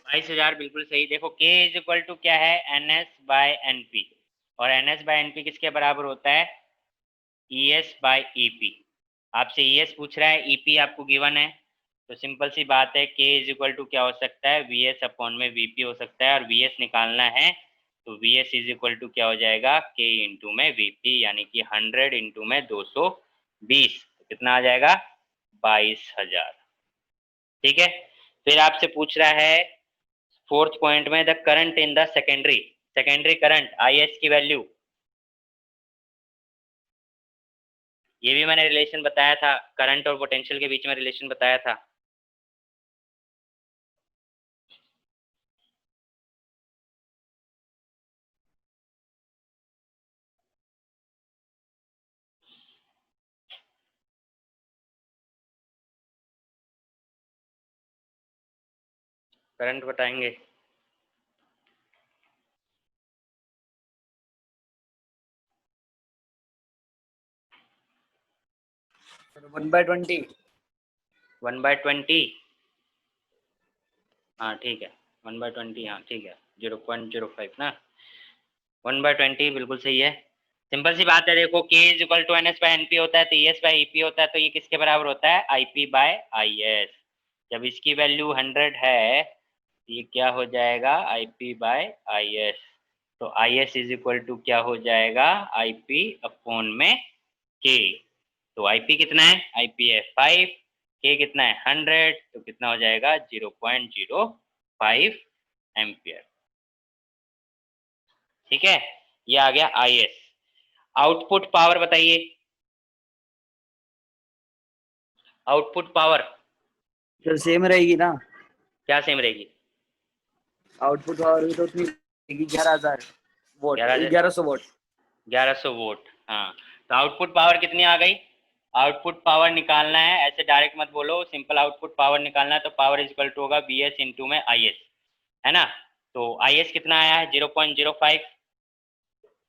[SPEAKER 1] 22,000 बिल्कुल सही। देखो K इज इक्वल टू क्या है, NS बाय NP, और NS बाय NP किसके बराबर होता है, ES बाय EP। आपसे ES पूछ रहा है, EP आपको गिवन है, तो सिंपल सी बात है K इज इक्वल टू क्या हो सकता है, VS अपॉन में VP हो सकता है, और VS निकालना है तो VS इज इक्वल टू क्या हो जाएगा, K इंटू में VP, यानी कि 100 इंटू में 220, तो कितना आ जाएगा 22,000। ठीक है, फिर आपसे पूछ रहा है फोर्थ पॉइंट में, the current in the secondary, secondary current IS की वैल्यू, ये भी मैंने रिलेशन बताया था, करंट और पोटेंशियल के बीच में रिलेशन बताया था। करंट बताएंगे,
[SPEAKER 2] सर 1/20।
[SPEAKER 1] 1/20, हाँ ठीक है, 1/20, हाँ ठीक है, 0.05 ना, 1/20 बिल्कुल सही है। सिंपल सी बात है, देखो K is equal to NS by NP होता है तो ES बाय EP होता है, तो ये किसके बराबर होता है, IP बाय IS। जब इसकी वैल्यू 100 है तो ये क्या हो जाएगा, IP बाय IS, तो IS इज इक्वल टू क्या हो जाएगा, IP अपॉन में K। तो IP कितना है, IP है 5, K कितना है 100, तो कितना हो जाएगा 0.05 एम्पियर। ठीक है, ये आ गया IS। आउटपुट पावर बताइए, आउटपुट पावर
[SPEAKER 2] सर सेम रहेगी ना,
[SPEAKER 1] क्या सेम रहेगी,
[SPEAKER 2] आउटपुट पावर भी तो उतनी रहेगी, 11,000 वोट, 1100 वोट।
[SPEAKER 1] 1100 वोट, हाँ। तो आउटपुट पावर कितनी आ गई, आउटपुट पावर निकालना है, ऐसे डायरेक्ट मत बोलो, सिंपल आउटपुट पावर निकालना है तो पावर इज इक्वल टू होगा BS इंटू में IS, है ना। तो IS कितना आया है 0.05,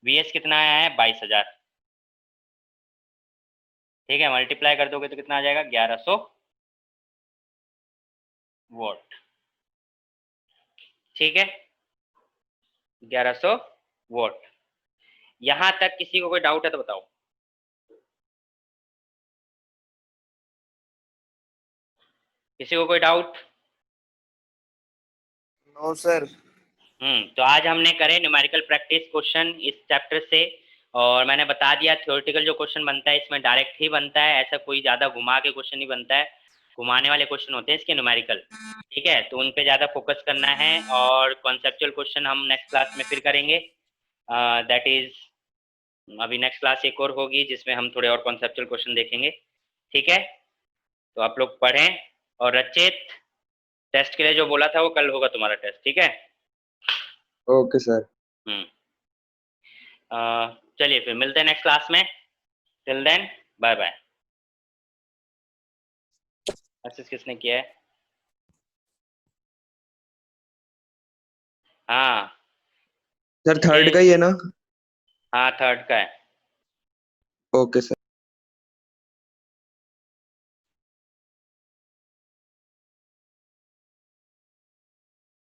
[SPEAKER 1] VS कितना आया है 22,000। ठीक है, मल्टीप्लाई कर दोगे तो कितना आ जाएगा 1100 वोट। ठीक है, 1100 वोट। यहां तक किसी को कोई डाउट है तो बताओ, किसी को कोई डाउट।
[SPEAKER 2] No sir.
[SPEAKER 1] तो आज हमने करे न्यूमेरिकल प्रैक्टिस क्वेश्चन इस चैप्टर से, और मैंने बता दिया थ्योरेटिकल जो क्वेश्चन बनता है इसमें डायरेक्ट ही बनता है, ऐसा कोई ज़्यादा घुमा के क्वेश्चन नहीं बनता है। घुमाने वाले क्वेश्चन होते हैं इसके न्यूमेरिकल, ठीक है, तो उन पे ज्यादा फोकस करना है और कॉन्सेप्चुअल क्वेश्चन हम नेक्स्ट क्लास में फिर करेंगे। दैट इज अभी नेक्स्ट क्लास एक और होगी जिसमें हम थोड़े और कॉन्सेप्चुअल क्वेश्चन देखेंगे, ठीक है। तो आप लोग पढ़ें, और रचित टेस्ट के लिए जो बोला था वो कल होगा तुम्हारा टेस्ट, ठीक है।
[SPEAKER 5] Okay sir.
[SPEAKER 1] चलिए फिर मिलते हैं नेक्स्ट क्लास में, till then bye bye. Message किसने किया है? हाँ
[SPEAKER 5] सर थर्ड का ही है ना?
[SPEAKER 1] हाँ थर्ड का है।
[SPEAKER 5] Okay sir.